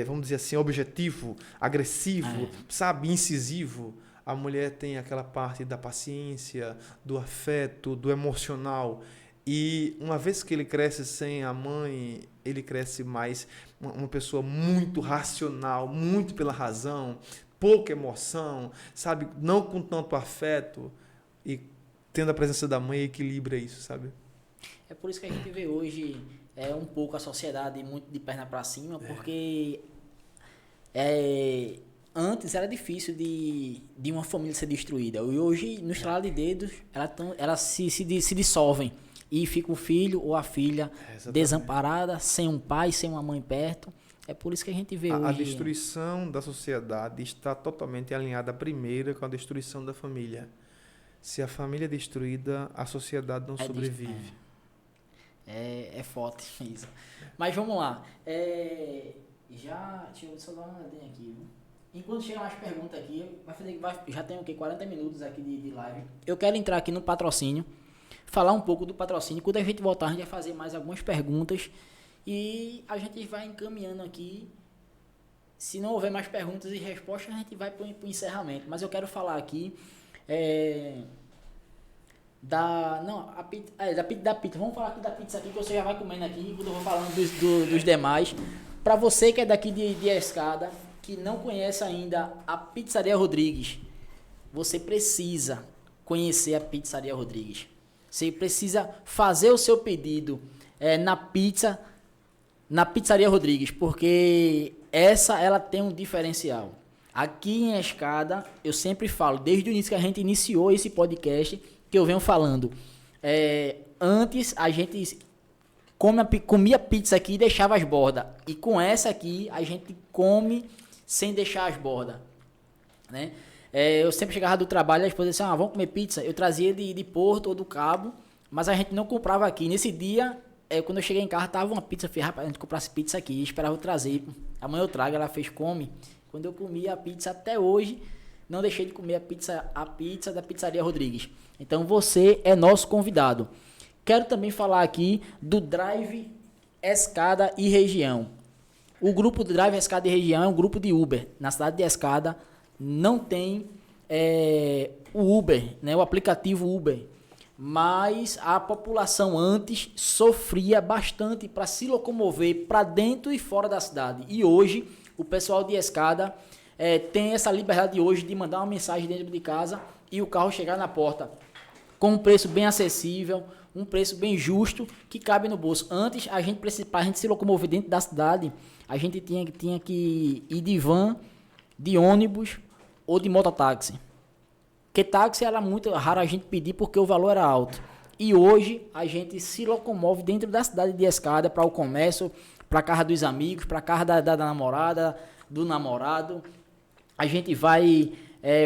vamos dizer assim, objetivo, agressivo, sabe, incisivo. A mulher tem aquela parte da paciência, do afeto, do emocional. E uma vez que ele cresce sem a mãe, ele cresce mais uma pessoa muito racional, muito pela razão, pouca emoção, sabe? Não com tanto afeto. E tendo a presença da mãe, equilibra isso, sabe? É por isso que a gente vê hoje um pouco a sociedade muito de perna para cima, porque antes era difícil de uma família ser destruída. E hoje, no estalar de dedos, elas se dissolvem. E fica o filho ou a filha desamparada, sem um pai, sem uma mãe perto. É por isso que a gente vê hoje... A destruição da sociedade está totalmente alinhada primeiro com a destruição da família. Se a família é destruída, a sociedade não sobrevive. É forte isso. Mas vamos lá. Deixa eu só dar uma olhadinha aqui. Viu? Enquanto chega mais perguntas aqui, já tem 40 minutos aqui de live. Eu quero entrar aqui no patrocínio, falar um pouco do patrocínio. Quando a gente voltar, a gente vai fazer mais algumas perguntas e a gente vai encaminhando aqui. Se não houver mais perguntas e respostas, a gente vai para o encerramento. Mas eu quero falar aqui da pizza. Vamos falar aqui da pizza aqui, que você já vai comendo aqui, quando eu vou falando dos demais. Para você que é daqui de Escada, que não conhece ainda a Pizzaria Rodrigues, você precisa conhecer a Pizzaria Rodrigues. Você precisa fazer o seu pedido na Pizzaria Rodrigues, porque ela tem um diferencial. Aqui em Escada, eu sempre falo, desde o início que a gente iniciou esse podcast, que eu venho falando, antes a gente comia pizza aqui e deixava as bordas, e com essa aqui a gente come sem deixar as bordas, né? Eu sempre chegava do trabalho, a esposa dizia, vamos comer pizza. Eu trazia de Porto ou do Cabo, mas a gente não comprava aqui. Nesse dia, quando eu cheguei em casa, tava uma pizza, falei, rapaz, a gente comprasse pizza aqui, esperava eu trazer. Amanhã eu trago, ela fez, come. Quando eu comi a pizza, até hoje, não deixei de comer a pizza da Pizzaria Rodrigues. Então, você é nosso convidado. Quero também falar aqui do Drive Escada e Região. O grupo do Drive Escada e Região é um grupo de Uber. Na cidade de Escada, não tem o Uber, né, o aplicativo Uber, mas a população antes sofria bastante para se locomover para dentro e fora da cidade. E hoje, o pessoal de Escada tem essa liberdade hoje de mandar uma mensagem dentro de casa e o carro chegar na porta com um preço bem acessível, um preço bem justo, que cabe no bolso. Antes, para a gente se locomover dentro da cidade, a gente tinha que ir de van, de ônibus ou de mototáxi. Porque táxi era muito raro a gente pedir porque o valor era alto. E hoje a gente se locomove dentro da cidade de Escada para o comércio, para a casa dos amigos, para a casa da namorada, do namorado. A gente vai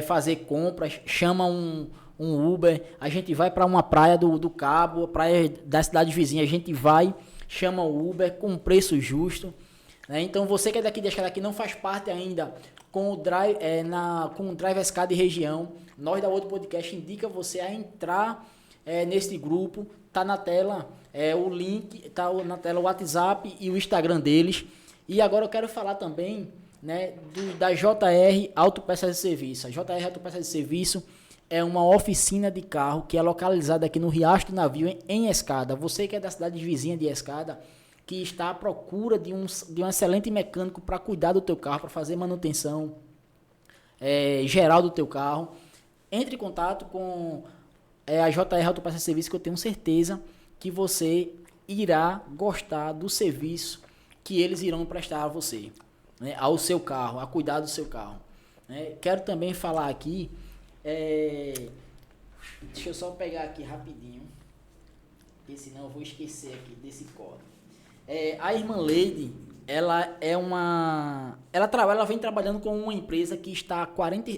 fazer compras, chama um Uber, a gente vai para uma praia do Cabo, praia da cidade vizinha, a gente vai, chama o Uber com preço justo. Então você que é daqui de Escada, que não faz parte ainda com o Drive Escada e Região, nós da outro podcast indica você a entrar nesse grupo. Tá na tela o link, tá na tela o WhatsApp e o Instagram deles. E agora eu quero falar também, né, da JR Autopeças de Serviço. A JR Autopeças de Serviço é uma oficina de carro que é localizada aqui no Riacho do Navio, em Escada. Você que é da cidade vizinha de Escada, que está à procura de um excelente mecânico para cuidar do teu carro, para fazer manutenção geral do teu carro, entre em contato com a JR Autopeças de Serviço, que eu tenho certeza que você irá gostar do serviço que eles irão prestar a você, né, ao seu carro, a cuidar do seu carro. Quero também falar aqui, deixa eu só pegar aqui rapidinho, porque senão eu vou esquecer aqui desse código. A irmã Lady, ela vem trabalhando com uma empresa que está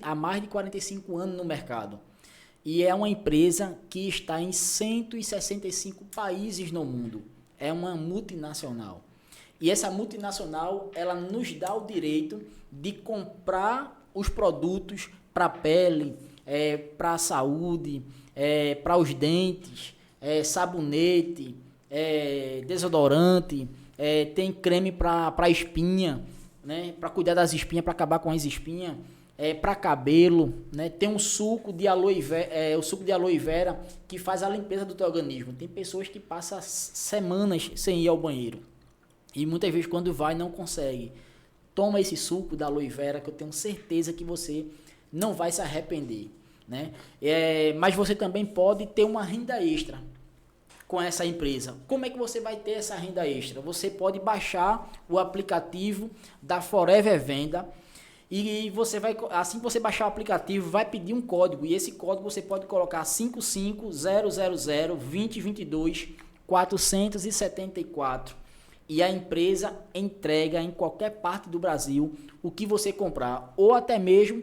há mais de 45 anos no mercado. E é uma empresa que está em 165 países no mundo. É uma multinacional. E essa multinacional, ela nos dá o direito de comprar os produtos para a pele, para a saúde, para os dentes, sabonete, desodorante, tem creme para espinha, né, para cuidar das espinhas, para acabar com as espinhas. para cabelo, né? Tem um suco de aloe vera, o suco de aloe vera que faz a limpeza do teu organismo. Tem pessoas que passam semanas sem ir ao banheiro e muitas vezes quando vai não consegue. Toma esse suco da aloe vera que eu tenho certeza que você não vai se arrepender, né? Mas você também pode ter uma renda extra com essa empresa. Como é que você vai ter essa renda extra? Você pode baixar o aplicativo da Forever Venda e você vai, assim que você baixar o aplicativo, vai pedir um código e esse código você pode colocar 550002022 474 e a empresa entrega em qualquer parte do Brasil o que você comprar, ou até mesmo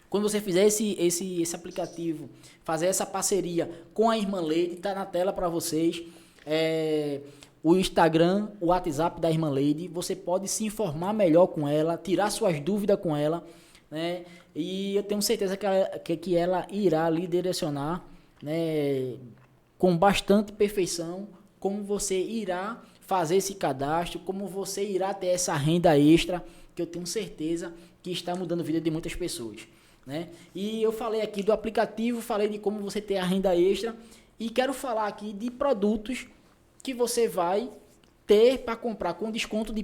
quando você fizer esse aplicativo, fazer essa parceria com a Irmã Lady, está na tela para vocês, o Instagram, o WhatsApp da Irmã Lady, você pode se informar melhor com ela, tirar suas dúvidas com ela, né? E eu tenho certeza que ela irá lhe direcionar, né, com bastante perfeição, como você irá fazer esse cadastro, como você irá ter essa renda extra, que eu tenho certeza que está mudando a vida de muitas pessoas, né? E eu falei aqui do aplicativo, falei de como você ter a renda extra e quero falar aqui de produtos que você vai ter para comprar com desconto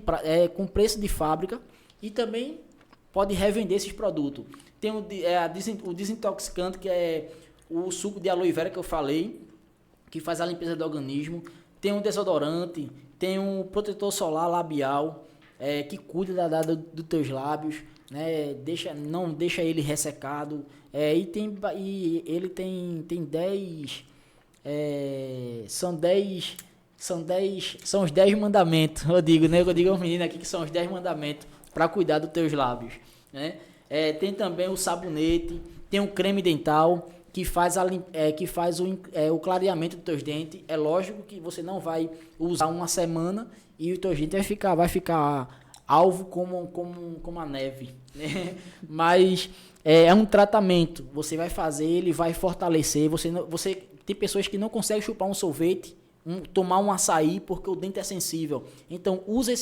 com preço de fábrica e também pode revender esses produtos. Tem o desintoxicante, que é o suco de aloe vera que eu falei, que faz a limpeza do organismo. Tem um desodorante, tem um protetor solar labial, que cuida dos teus lábios, né? Não deixa ele ressecado. E ele tem 10... São os 10 mandamentos, eu digo, né? Eu digo aos meninos aqui que são os 10 mandamentos para cuidar dos teus lábios, né? Tem também o sabonete, tem o creme dental que faz o clareamento dos teus dentes. É lógico que você não vai usar uma semana e os teus dentes vai ficar alvo como a neve, né? Mas é um tratamento, você vai fazer, ele vai fortalecer. Você tem pessoas que não conseguem chupar um sorvete, tomar um açaí porque o dente é sensível. Então usa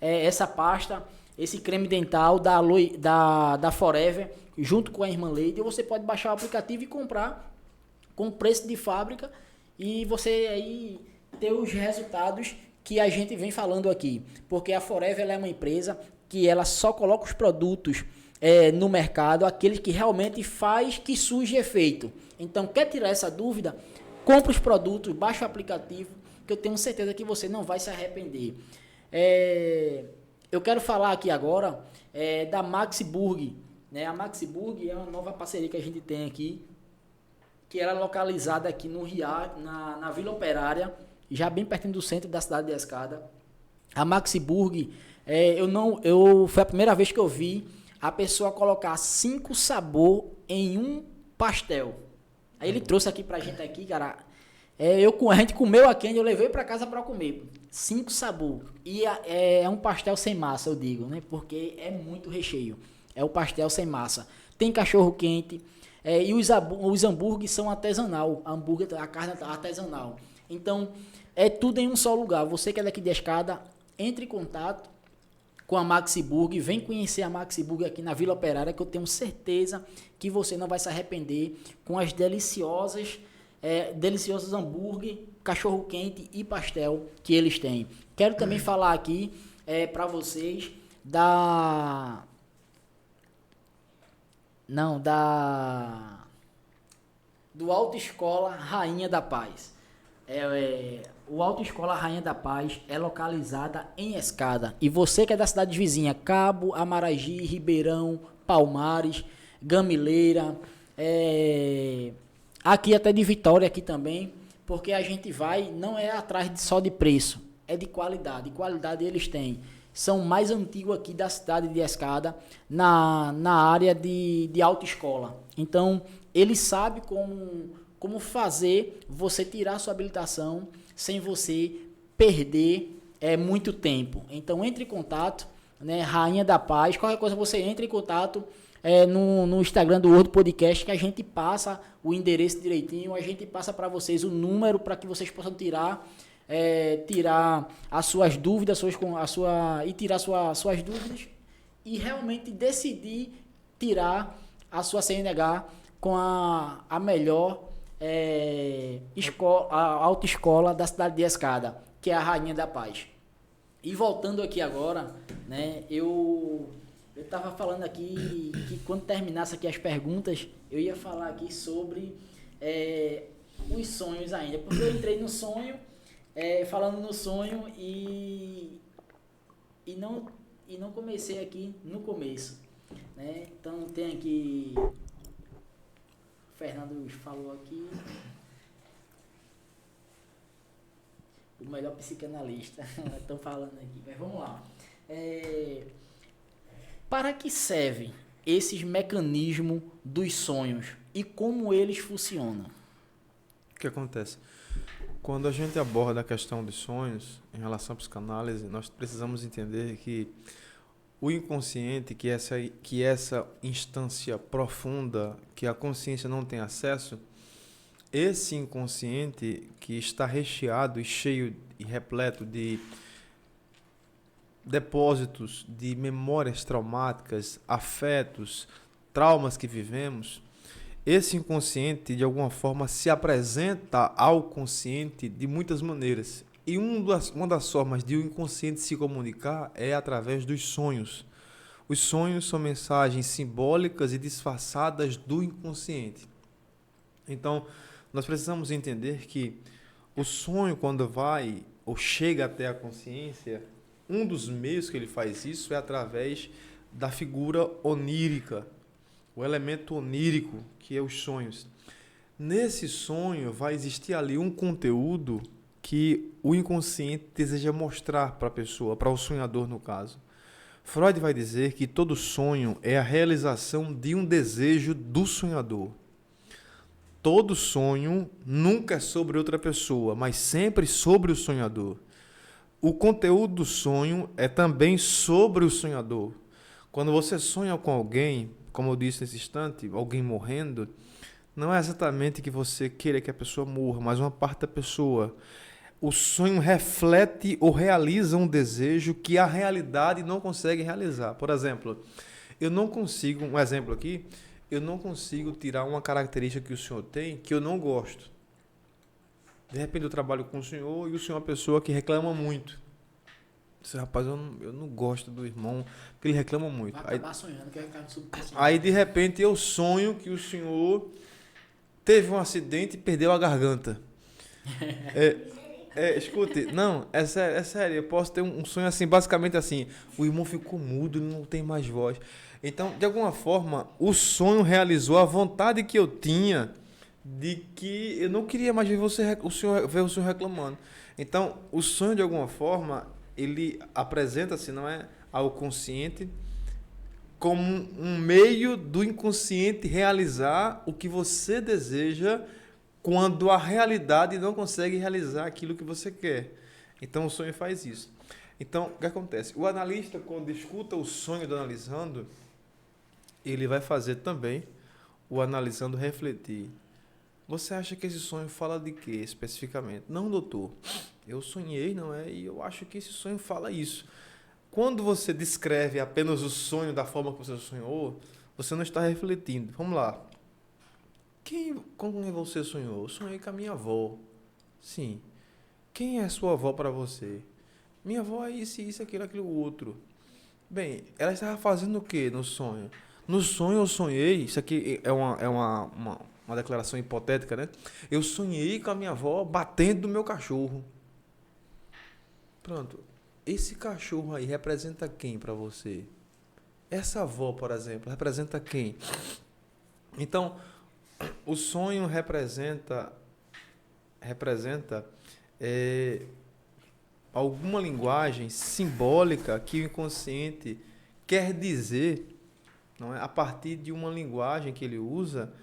essa pasta, esse creme dental da Forever junto com a Irmã Lady. Você pode baixar o aplicativo e comprar com preço de fábrica e você aí ter os resultados que a gente vem falando aqui. Porque a Forever ela é uma empresa que ela só coloca os produtos no mercado, aqueles que realmente faz que surge efeito. Então, quer tirar essa dúvida? Compre os produtos, baixe o aplicativo, que eu tenho certeza que você não vai se arrepender. Eu quero falar aqui agora da Maxiburg, né? A Maxiburg é uma nova parceria que a gente tem aqui, que era localizada aqui no Riá, na Vila Operária, já bem pertinho do centro da cidade de Escada. A Maxiburg, foi a primeira vez que eu vi a pessoa colocar 5 sabores em um pastel. Aí ele trouxe aqui pra gente aqui, cara. A gente comeu aqui, eu levei pra casa pra comer. 5 sabores. E é um pastel sem massa, eu digo, né? Porque é muito recheio. É o pastel sem massa. Tem cachorro quente. E os hambúrgueres são artesanal. A carne artesanal. Então, é tudo em um só lugar. Você que é daqui de Escada, entre em contato com a Maxiburg, vem conhecer a Maxiburg aqui na Vila Operária, que eu tenho certeza que você não vai se arrepender com as deliciosos hambúrguer, cachorro quente e pastel que eles têm. Quero também falar aqui para vocês do Autoescola Rainha da Paz. O Autoescola Rainha da Paz é localizada em Escada. E você que é da cidade vizinha, Cabo, Amaragi, Ribeirão, Palmares, Gamileira, aqui até de Vitória aqui também, porque a gente não é atrás só de preço, é de qualidade. E qualidade eles têm. São mais antigos aqui da cidade de Escada, na área de autoescola. Então, eles sabem como fazer você tirar sua habilitação sem você perder muito tempo. Então, entre em contato, né, Rainha da Paz. Qualquer coisa você entra em contato no Instagram do World Podcast, que a gente passa o endereço direitinho, a gente passa para vocês o número para que vocês possam tirar as suas dúvidas, tirar suas dúvidas e realmente decidir tirar a sua CNH com a melhor a autoescola da cidade de Escada, que é a Rainha da Paz. E voltando aqui agora, né, eu estava falando aqui que quando terminasse aqui as perguntas, eu ia falar aqui sobre os sonhos ainda, porque eu entrei no sonho, falando no sonho e não comecei aqui no começo, né? Então tem aqui, o Fernando falou aqui, o melhor psicanalista, estão falando aqui, mas vamos lá. Para que servem esses mecanismos dos sonhos e como eles funcionam? O que acontece? Quando a gente aborda a questão dos sonhos em relação à psicanálise, nós precisamos entender que o inconsciente, que essa instância profunda que a consciência não tem acesso, esse inconsciente que está recheado e cheio e repleto de depósitos de memórias traumáticas, afetos, traumas que vivemos, esse inconsciente de alguma forma se apresenta ao consciente de muitas maneiras. E uma das formas de o inconsciente se comunicar é através dos sonhos. Os sonhos são mensagens simbólicas e disfarçadas do inconsciente. Então, nós precisamos entender que o sonho, quando vai ou chega até a consciência, um dos meios que ele faz isso é através da figura onírica, o elemento onírico, que é os sonhos. Nesse sonho vai existir ali um conteúdo que o inconsciente deseja mostrar para a pessoa, para o sonhador no caso. Freud vai dizer que todo sonho é a realização de um desejo do sonhador. Todo sonho nunca é sobre outra pessoa, mas sempre sobre o sonhador. O conteúdo do sonho é também sobre o sonhador. Quando você sonha com alguém, como eu disse nesse instante, alguém morrendo, não é exatamente que você queira que a pessoa morra, mas uma parte da pessoa. O sonho reflete ou realiza um desejo que a realidade não consegue realizar. Por exemplo, eu não consigo tirar uma característica que o senhor tem que eu não gosto. De repente eu trabalho com o senhor e o senhor é uma pessoa que reclama muito. Esse rapaz, eu não gosto do irmão, porque ele reclama muito. Vai acabar sonhando, que vai ficar no subconsciente. Aí de repente eu sonho que o senhor teve um acidente e perdeu a garganta. Escute, não, é sério, eu posso ter um sonho assim, basicamente assim, o irmão ficou mudo, ele não tem mais voz. Então, de alguma forma, o sonho realizou a vontade que eu tinha de que eu não queria mais ver o senhor reclamando. Então, o sonho, de alguma forma, ele apresenta-se, não é, ao consciente como um meio do inconsciente realizar o que você deseja quando a realidade não consegue realizar aquilo que você quer. Então, o sonho faz isso. Então, o que acontece? O analista, quando escuta o sonho do analisando, ele vai fazer também o analisando refletir. Você acha que esse sonho fala de quê especificamente? Não, doutor. Eu sonhei, não é? E eu acho que esse sonho fala isso. Quando você descreve apenas o sonho da forma que você sonhou, você não está refletindo. Vamos lá. Como você sonhou? Eu sonhei com a minha avó. Sim. Quem é sua avó para você? Minha avó é isso, aquilo, outro. Bem, ela estava fazendo o que no sonho? No sonho eu sonhei, isso aqui é uma declaração hipotética, né? Eu sonhei com a minha avó batendo no meu cachorro. Pronto. Esse cachorro aí representa quem para você? Essa avó, por exemplo, representa quem? Então, o sonho representa alguma linguagem simbólica que o inconsciente quer dizer, não é? A partir de uma linguagem que ele usa,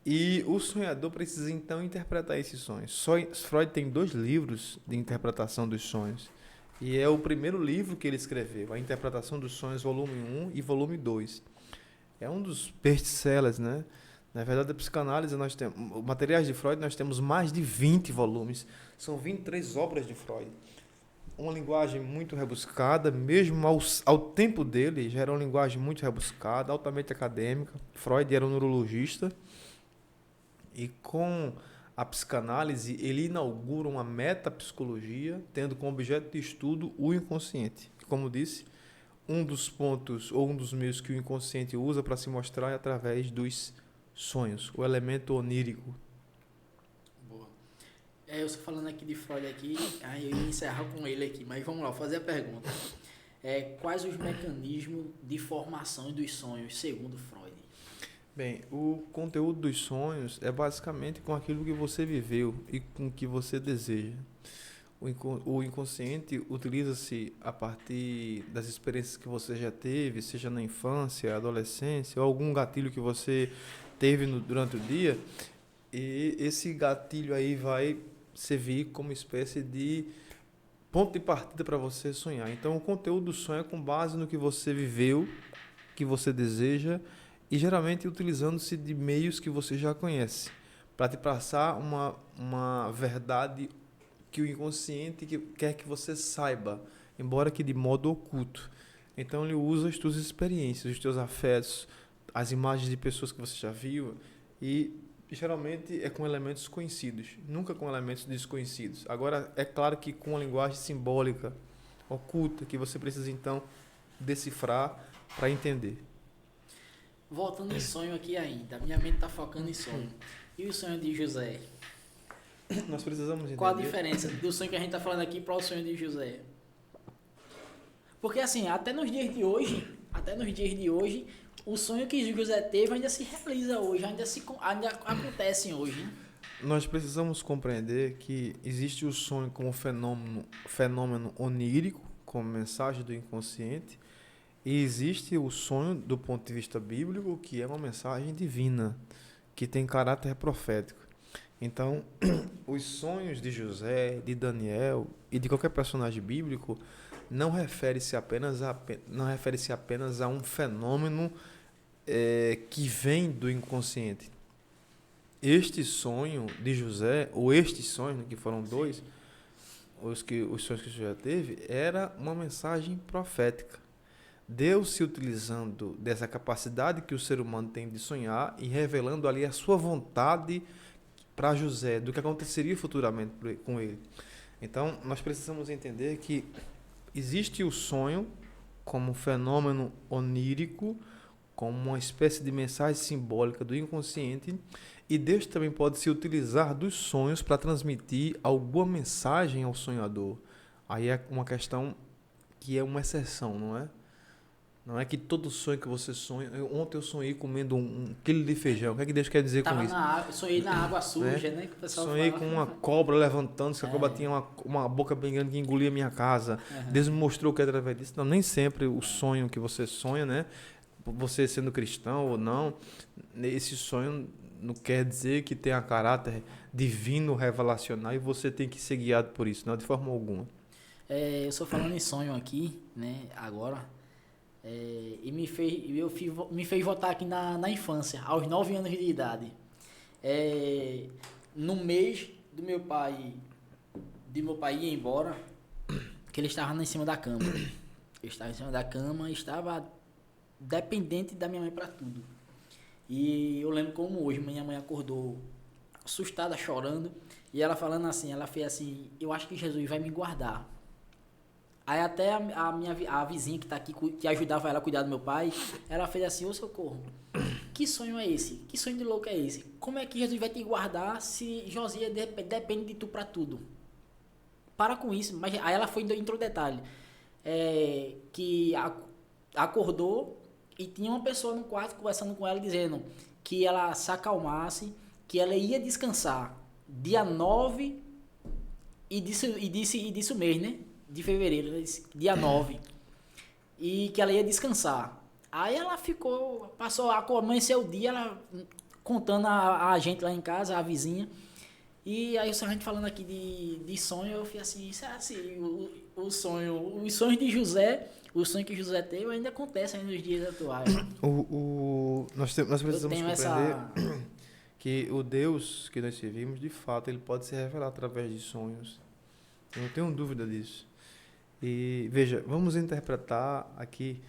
e o sonhador precisa então interpretar esses sonhos. Freud tem 2 livros de interpretação dos sonhos, e é o primeiro livro que ele escreveu, A Interpretação dos Sonhos, volume 1 e volume 2. É um dos best-sellers, né? Na verdade, a psicanálise, nós temos, materiais de Freud, nós temos mais de 20 volumes. São 23 obras de Freud. uma linguagem muito rebuscada, mesmo ao tempo dele, já era uma linguagem muito rebuscada, altamente acadêmica. Freud era um neurologista e com a psicanálise ele inaugura uma metapsicologia, tendo como objeto de estudo o inconsciente. Como disse, um dos pontos ou um dos meios que o inconsciente usa para se mostrar é através dos sonhos, o elemento onírico. Boa. Eu estou falando aqui de Freud aqui, aí eu ia encerrar com ele aqui, mas vamos lá, fazer a pergunta. Quais os mecanismos de formação dos sonhos, segundo Freud? Bem, o conteúdo dos sonhos é basicamente com aquilo que você viveu e com o que você deseja. O inconsciente utiliza-se a partir das experiências que você já teve, seja na infância, adolescência, ou algum gatilho que você teve durante o dia, e esse gatilho aí vai servir como espécie de ponto de partida para você sonhar. Então, o conteúdo do sonho é com base no que você viveu, que você deseja, e geralmente utilizando-se de meios que você já conhece, para te passar uma verdade que o inconsciente quer que você saiba, embora que de modo oculto. Então ele usa as tuas experiências, os teus afetos, as imagens de pessoas que você já viu, e geralmente é com elementos conhecidos, nunca com elementos desconhecidos. Agora, é claro que com uma linguagem simbólica, oculta, que você precisa então decifrar para entender. Voltando em sonho aqui ainda, minha mente está focando em sonho. E o sonho de José? Nós precisamos entender. Qual a diferença do sonho que a gente está falando aqui para o sonho de José? Porque assim, até nos dias de hoje, o sonho que José teve ainda se realiza hoje, ainda acontece hoje, né? Nós precisamos compreender que existe o sonho como fenômeno onírico, como mensagem do inconsciente, e existe o sonho do ponto de vista bíblico, que é uma mensagem divina, que tem caráter profético. Então, os sonhos de José, de Daniel e de qualquer personagem bíblico não refere-se apenas a um fenômeno que vem do inconsciente. Este sonho de José, ou estes sonhos, que foram dois, os sonhos que José teve, era uma mensagem profética. Deus se utilizando dessa capacidade que o ser humano tem de sonhar e revelando ali a sua vontade para José, do que aconteceria futuramente com ele. Então, nós precisamos entender que existe o sonho como um fenômeno onírico, como uma espécie de mensagem simbólica do inconsciente, e Deus também pode se utilizar dos sonhos para transmitir alguma mensagem ao sonhador. Aí é uma questão que é uma exceção, não é? Não é que todo sonho que você sonha... Ontem eu sonhei comendo um quilo de feijão. O que é que Deus quer dizer com isso? Sonhei na água suja, né? Que o pessoal sonhei fala. Com uma cobra levantando-se, a cobra tinha uma boca bem grande que engolia a minha casa. Deus me mostrou que através disso. Não, nem sempre o sonho que você sonha, né? Você sendo cristão ou não, esse sonho não quer dizer que tenha caráter divino, revelacional, e você tem que ser guiado por isso, não de forma alguma. Eu estou falando em sonho aqui, né? Agora... e me fez voltar aqui na infância, aos 9 anos de idade. No mês do meu pai ir embora, que ele estava em cima da cama. Eu estava em cima da cama e estava dependente da minha mãe para tudo. E eu lembro como hoje, minha mãe acordou assustada, chorando, e ela falando assim, ela fez assim: eu acho que Jesus vai me guardar. Aí até a vizinha que tá aqui, que ajudava ela a cuidar do meu pai, ela fez assim: ô Socorro, que sonho é esse? Que sonho de louco é esse? Como é que Jesus vai te guardar se Josias depende de tu pra tudo? Para com isso. Mas aí ela entrou no detalhe. Que acordou e tinha uma pessoa no quarto conversando com ela, dizendo que ela se acalmasse, que ela ia descansar dia 9 e disse o mês, né? De fevereiro, dia 9, e que ela ia descansar. Aí ela amanheceu o dia, ela contando a gente lá em casa, a vizinha, e aí a gente falando aqui de sonho, eu fiz assim, os sonhos de José, o sonho que José teve ainda acontece aí nos dias atuais. Nós precisamos compreender que o Deus que nós servimos, de fato, ele pode se revelar através de sonhos. Eu não tenho dúvida disso. E veja, vamos interpretar aqui,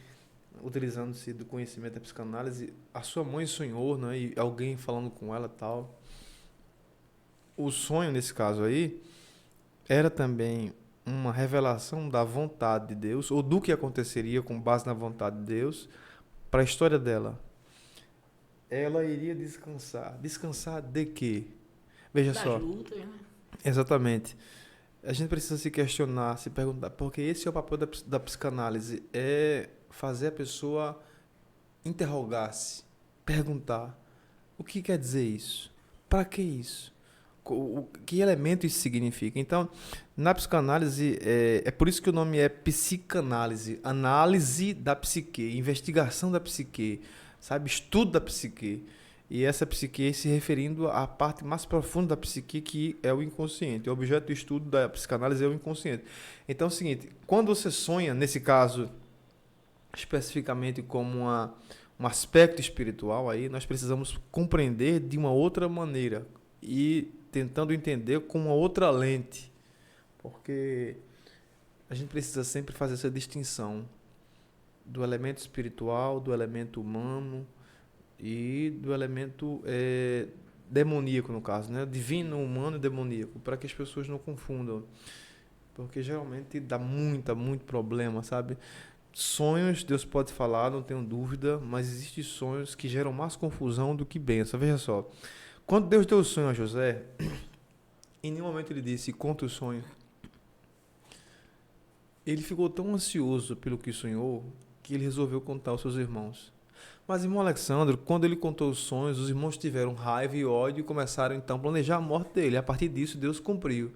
utilizando-se do conhecimento da psicanálise, a sua mãe sonhou, né? E alguém falando com ela e tal. O sonho, nesse caso aí, era também uma revelação da vontade de Deus, ou do que aconteceria com base na vontade de Deus, para a história dela. Ela iria descansar. Descansar de quê? Veja Das só. lutas, né? Exatamente. A gente precisa se questionar, se perguntar, porque esse é o papel da psicanálise, é fazer a pessoa interrogar-se, perguntar, o que quer dizer isso? Para que isso? Que elemento isso significa? Então, na psicanálise, é por isso que o nome é psicanálise, análise da psique, investigação da psique, sabe? Estudo da psique. E essa psique se referindo à parte mais profunda da psique, que é o inconsciente. O objeto de estudo da psicanálise é o inconsciente. Então é o seguinte, quando você sonha, nesse caso, especificamente como um aspecto espiritual, aí nós precisamos compreender de uma outra maneira e tentando entender com uma outra lente. Porque a gente precisa sempre fazer essa distinção do elemento espiritual, do elemento humano, e do elemento demoníaco, no caso, né? Divino, humano e demoníaco, para que as pessoas não confundam. Porque geralmente dá muito problema, sabe? Sonhos, Deus pode falar, não tenho dúvida, mas existem sonhos que geram mais confusão do que bênção. Veja só, quando Deus deu o sonho a José, em nenhum momento ele disse, conta o sonho. Ele ficou tão ansioso pelo que sonhou, que ele resolveu contar aos seus irmãos. Mas, irmão Alexandre, quando ele contou os sonhos, os irmãos tiveram raiva e ódio e começaram, então, a planejar a morte dele. A partir disso, Deus cumpriu.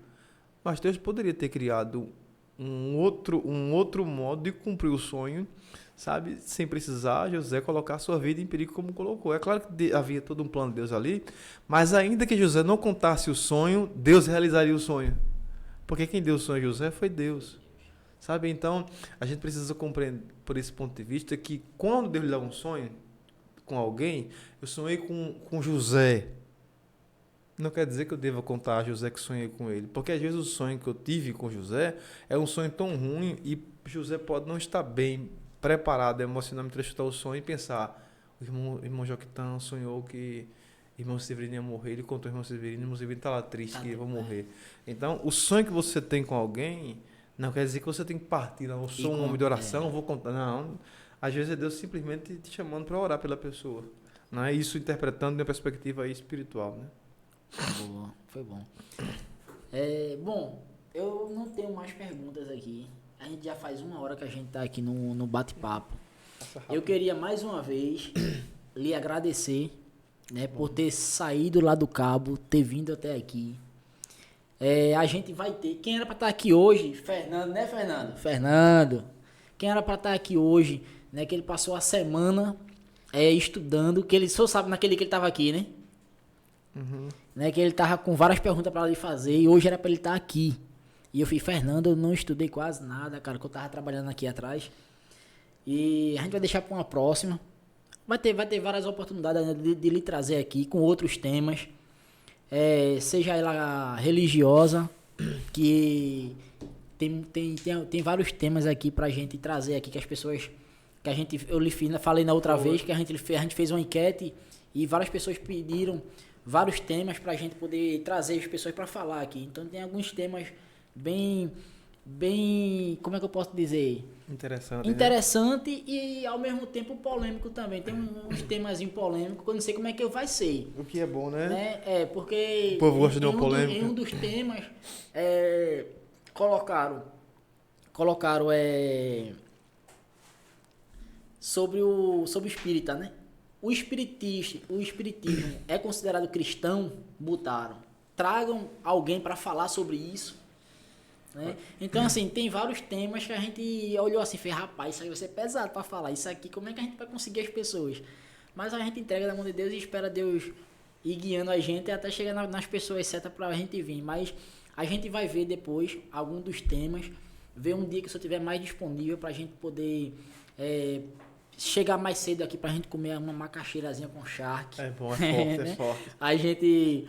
Mas Deus poderia ter criado um outro modo de cumprir o sonho, sabe? Sem precisar José colocar sua vida em perigo como colocou. É claro que havia todo um plano de Deus ali, mas ainda que José não contasse o sonho, Deus realizaria o sonho. Porque quem deu o sonho a José foi Deus. Sabe? Então, a gente precisa compreender, por esse ponto de vista, que quando Deus lhe dá um sonho com alguém, eu sonhei com José. Não quer dizer que eu deva contar a José que sonhei com ele. Porque às vezes o sonho que eu tive com José é um sonho tão ruim e José pode não estar bem preparado emocionalmente para escutar o sonho e pensar, o irmão Joquitão sonhou que irmão Severino ia morrer, ele contou ao irmão Severino está lá triste que vai morrer. Então, o sonho que você tem com alguém não quer dizer que você tem que partir, não, eu sou um homem de oração, vou contar. Não, às vezes é Deus simplesmente te chamando para orar pela pessoa. Não é isso interpretando de uma perspectiva aí espiritual, né? Boa, foi bom. Bom, eu não tenho mais perguntas aqui. A gente já faz 1 hora que a gente tá aqui no bate-papo. Eu queria mais uma vez lhe agradecer, né, por ter saído lá do Cabo, ter vindo até aqui. A gente vai ter... Quem era para estar aqui hoje? Fernando, né, Fernando? Fernando. Quem era para estar aqui hoje, né, que ele passou a semana estudando, que ele só sabe naquele que ele estava aqui, né? Uhum. Né, que ele tava com várias perguntas para ele fazer e hoje era para ele estar aqui. E eu falei, Fernando, eu não estudei quase nada, cara, que eu tava trabalhando aqui atrás. E a gente vai deixar para uma próxima. Vai ter várias oportunidades, né, de lhe trazer aqui com outros temas. Seja ela religiosa, que tem vários temas aqui pra gente trazer aqui, que as pessoas, que a gente, falei na outra vez, que a gente fez uma enquete e várias pessoas pediram vários temas pra gente poder trazer as pessoas pra falar aqui. Então tem alguns temas bem, como é que eu posso dizer? Interessante, né? E ao mesmo tempo polêmico também. Tem uns temas polêmicos que eu não sei como é que vai ser. O que é bom, né? Porque o povo gosta de uma polêmica. Em um dos temas colocaram sobre o espírita, né? O espiritismo é considerado cristão? Botaram. Tragam alguém para falar sobre isso. Né? Então, assim, tem vários temas que a gente olhou assim, fez, rapaz, isso aí vai ser pesado para falar. Isso aqui, como é que a gente vai conseguir as pessoas? Mas a gente entrega na mão de Deus e espera Deus ir guiando a gente até chegar nas pessoas certas para a gente vir. Mas a gente vai ver depois algum dos temas, ver um dia que eu estiver mais disponível para a gente poder chegar mais cedo aqui para a gente comer uma macaxeirazinha com charque. É bom, é forte, né? É forte. A gente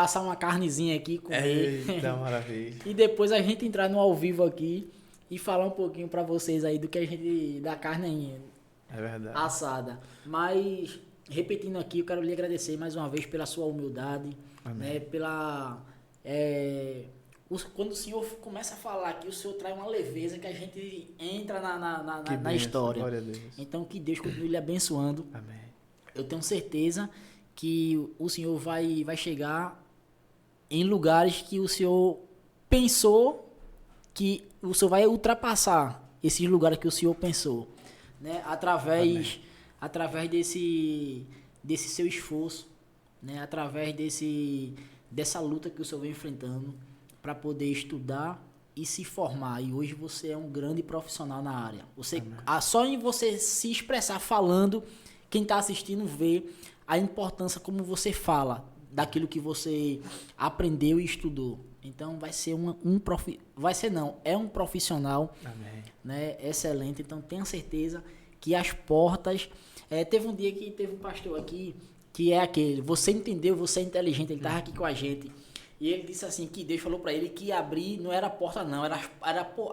assar uma carnezinha aqui, comer. Eita, maravilha. E depois a gente entrar no ao vivo aqui e falar um pouquinho para vocês aí do que a gente, da carne É verdade. assada. Mas, repetindo aqui, eu quero lhe agradecer mais uma vez pela sua humildade, Amém. né, quando o senhor começa a falar aqui, o senhor traz uma leveza que a gente entra Que na bênção, história. glória a Deus. Então, que Deus continue lhe abençoando. Amém. Eu tenho certeza que o senhor vai chegar em lugares que o senhor pensou que o senhor vai ultrapassar esses lugares que o senhor pensou, né? Através desse seu esforço, né? Através dessa luta que o senhor vem enfrentando para poder estudar e se formar. E hoje você é um grande profissional na área. Só em você se expressar falando, quem está assistindo vê a importância como você fala daquilo que você aprendeu e estudou. Então é um profissional, Amém. né, excelente. Então tenha certeza que as portas... teve um dia que teve um pastor aqui, que é aquele, você entendeu, você é inteligente, ele estava aqui com a gente. E ele disse assim, que Deus falou para ele que abrir não era a porta não, era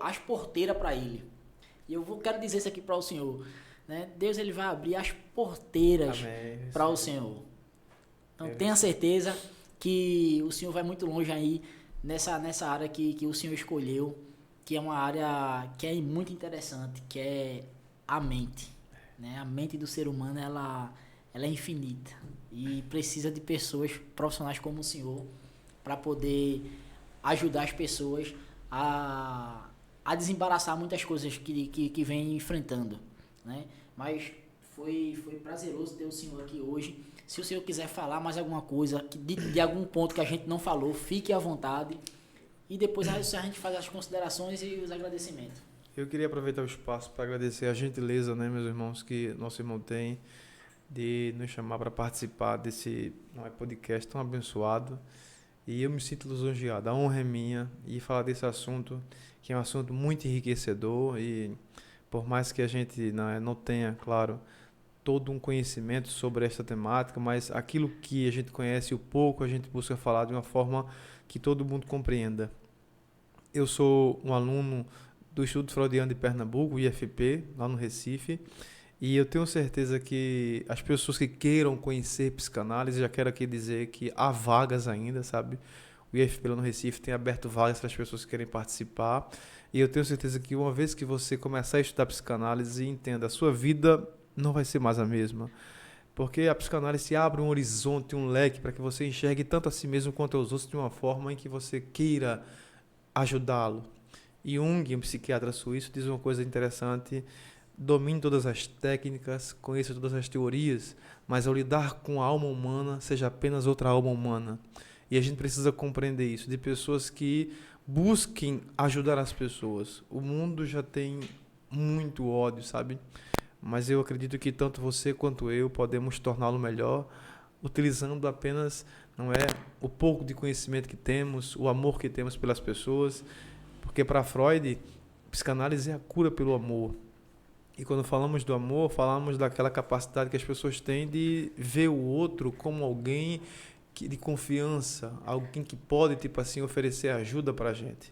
as porteiras para ele. E quero dizer isso aqui para o Senhor, né? Deus ele vai abrir as porteiras para o Senhor. Então tenha certeza que o Senhor vai muito longe aí nessa área que o Senhor escolheu, que é uma área que é muito interessante, que é a mente, né? A mente do ser humano ela é infinita e precisa de pessoas profissionais como o Senhor para poder ajudar as pessoas a desembaraçar muitas coisas que vem enfrentando, né? Mas foi prazeroso ter o senhor aqui hoje. Se o senhor quiser falar mais alguma coisa, de algum ponto que a gente não falou, fique à vontade. E depois a gente faz as considerações e os agradecimentos. Eu queria aproveitar o espaço para agradecer a gentileza, né, meus irmãos, que nosso irmão tem de nos chamar para participar desse podcast tão abençoado. E eu me sinto lisonjeado, a honra é minha, e falar desse assunto, que é um assunto muito enriquecedor, e por mais que a gente não tenha, claro, todo um conhecimento sobre esta temática, mas aquilo que a gente conhece, o pouco, a gente busca falar de uma forma que todo mundo compreenda. Eu sou um aluno do Instituto Freudiano de Pernambuco, IFP, lá no Recife, e eu tenho certeza que as pessoas que queiram conhecer psicanálise, já quero aqui dizer que há vagas ainda, sabe? O IFP lá no Recife tem aberto vagas para as pessoas que querem participar. E eu tenho certeza que uma vez que você começar a estudar psicanálise, entenda, a sua vida não vai ser mais a mesma. Porque a psicanálise abre um horizonte, um leque para que você enxergue tanto a si mesmo quanto aos outros de uma forma em que você queira ajudá-lo. Jung, um psiquiatra suíço, diz uma coisa interessante: domine todas as técnicas, conheça todas as teorias, mas ao lidar com a alma humana, seja apenas outra alma humana. E a gente precisa compreender isso, de pessoas que busquem ajudar as pessoas. O mundo já tem muito ódio, sabe? Mas eu acredito que tanto você quanto eu podemos torná-lo melhor, utilizando apenas, não é, o pouco de conhecimento que temos, o amor que temos pelas pessoas. Porque para Freud, psicanálise é a cura pelo amor. E quando falamos do amor, falamos daquela capacidade que as pessoas têm de ver o outro como alguém de confiança, alguém que pode, tipo assim, oferecer ajuda para a gente.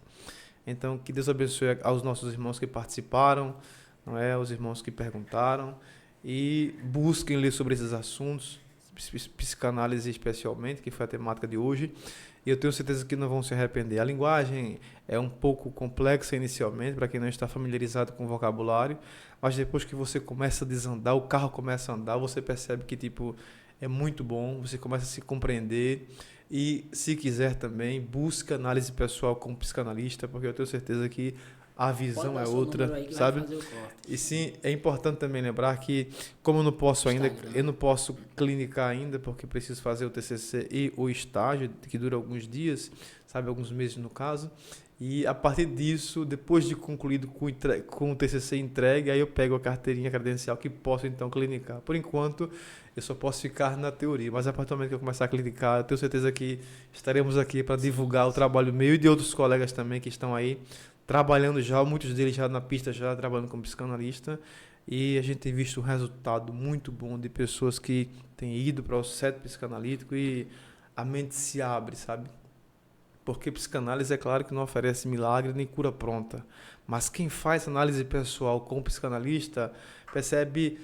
Então, que Deus abençoe aos nossos irmãos que participaram, não é, aos irmãos que perguntaram, e busquem ler sobre esses assuntos, psicanálise especialmente, que foi a temática de hoje. E eu tenho certeza que não vão se arrepender. A linguagem é um pouco complexa inicialmente, para quem não está familiarizado com o vocabulário, mas depois que você começa a desandar, o carro começa a andar, você percebe que tipo, é muito bom, você começa a se compreender. E, se quiser também, busca análise pessoal com um psicanalista, porque eu tenho certeza que a visão é outra, sabe? E sim, é importante também lembrar que, como eu não posso ainda, eu não posso clinicar ainda, porque preciso fazer o TCC e o estágio, que dura alguns dias, sabe, alguns meses no caso. E a partir disso, depois de concluído com o TCC entregue, aí eu pego a carteirinha credencial que posso então clinicar. Por enquanto, eu só posso ficar na teoria, mas a partir do momento que eu começar a clinicar, eu tenho certeza que estaremos aqui para divulgar o trabalho meu e de outros colegas também que estão aí trabalhando já, muitos deles já na pista, já trabalhando como psicanalista, e a gente tem visto um resultado muito bom de pessoas que têm ido para o set psicanalítico e a mente se abre, sabe? Porque psicanálise é claro que não oferece milagre nem cura pronta. Mas quem faz análise pessoal com o psicanalista percebe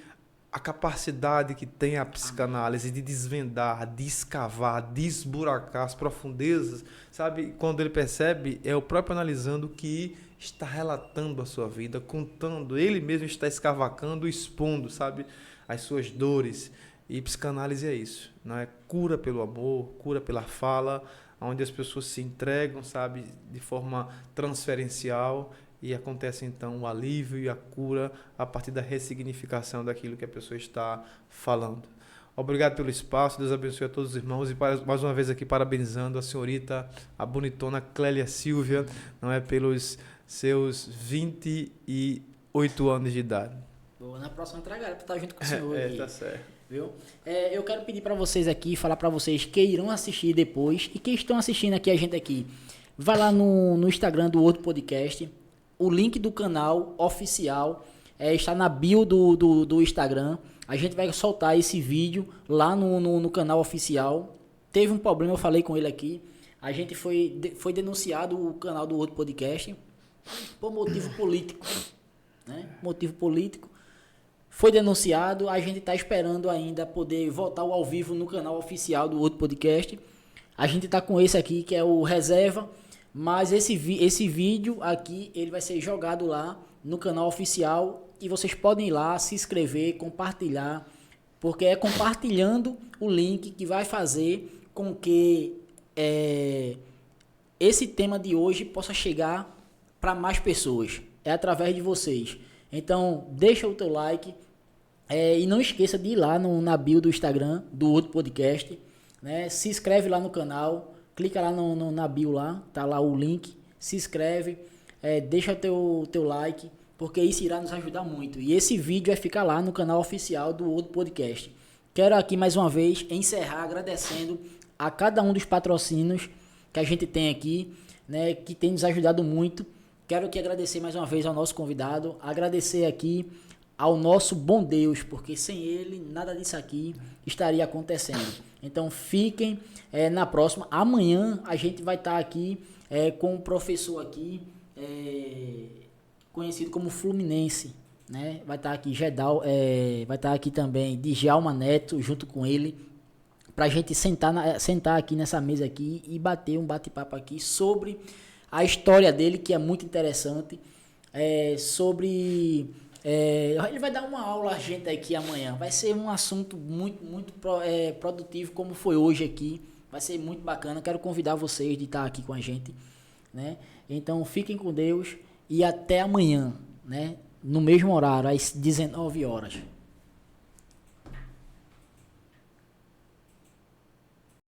a capacidade que tem a psicanálise de desvendar, de escavar, de esburacar as profundezas, sabe? Quando ele percebe, é o próprio analisando que está relatando a sua vida, contando, ele mesmo está escavacando, expondo, sabe? As suas dores. E psicanálise é isso, não é? Cura pelo amor, cura pela fala, onde as pessoas se entregam, sabe? De forma transferencial. E acontece então o alívio e a cura a partir da ressignificação daquilo que a pessoa está falando. Obrigado pelo espaço, Deus abençoe a todos os irmãos e mais uma vez aqui parabenizando a senhorita, a bonitona Clélia Silvia, não é, pelos seus 28 anos de idade. Boa, na próxima tragalha para estar junto com o senhor. Tá certo. Viu? Eu quero pedir para vocês aqui, falar para vocês que irão assistir depois e que estão assistindo aqui a gente aqui. Vai lá no Instagram do outro podcast. O link do canal oficial está na bio do Instagram. A gente vai soltar esse vídeo lá no canal oficial. Teve um problema, eu falei com ele aqui. A gente foi denunciado o canal do outro podcast por motivo político. Né? Motivo político. Foi denunciado. A gente está esperando ainda poder voltar ao vivo no canal oficial do outro podcast. A gente está com esse aqui que é o Reserva. Mas esse vídeo aqui, ele vai ser jogado lá no canal oficial e vocês podem ir lá, se inscrever, compartilhar, porque é compartilhando o link que vai fazer com que esse tema de hoje possa chegar para mais pessoas. É através de vocês. Então, deixa o teu like e não esqueça de ir lá na bio do Instagram do outro podcast, né? Se inscreve lá no canal. Clica lá na bio lá, tá lá o link, se inscreve, deixa o teu like, porque isso irá nos ajudar muito. E esse vídeo vai ficar lá no canal oficial do outro podcast. Quero aqui mais uma vez encerrar agradecendo a cada um dos patrocínios que a gente tem aqui, né, que tem nos ajudado muito. Quero aqui agradecer mais uma vez ao nosso convidado, agradecer aqui ao nosso bom Deus, porque sem ele nada disso aqui estaria acontecendo. Então fiquem na próxima. Amanhã a gente vai estar aqui com um professor aqui, conhecido como Fluminense, né? Vai estar aqui vai estar aqui também Djalma Neto junto com ele, para a gente sentar aqui nessa mesa aqui e bater um bate-papo aqui sobre a história dele, que é muito interessante, sobre... ele vai dar uma aula a gente aqui amanhã. Vai ser um assunto muito produtivo, como foi hoje aqui. Vai ser muito bacana. Quero convidar vocês de estar aqui com a gente, né? Então fiquem com Deus e até amanhã, né? No mesmo horário, às 19 horas.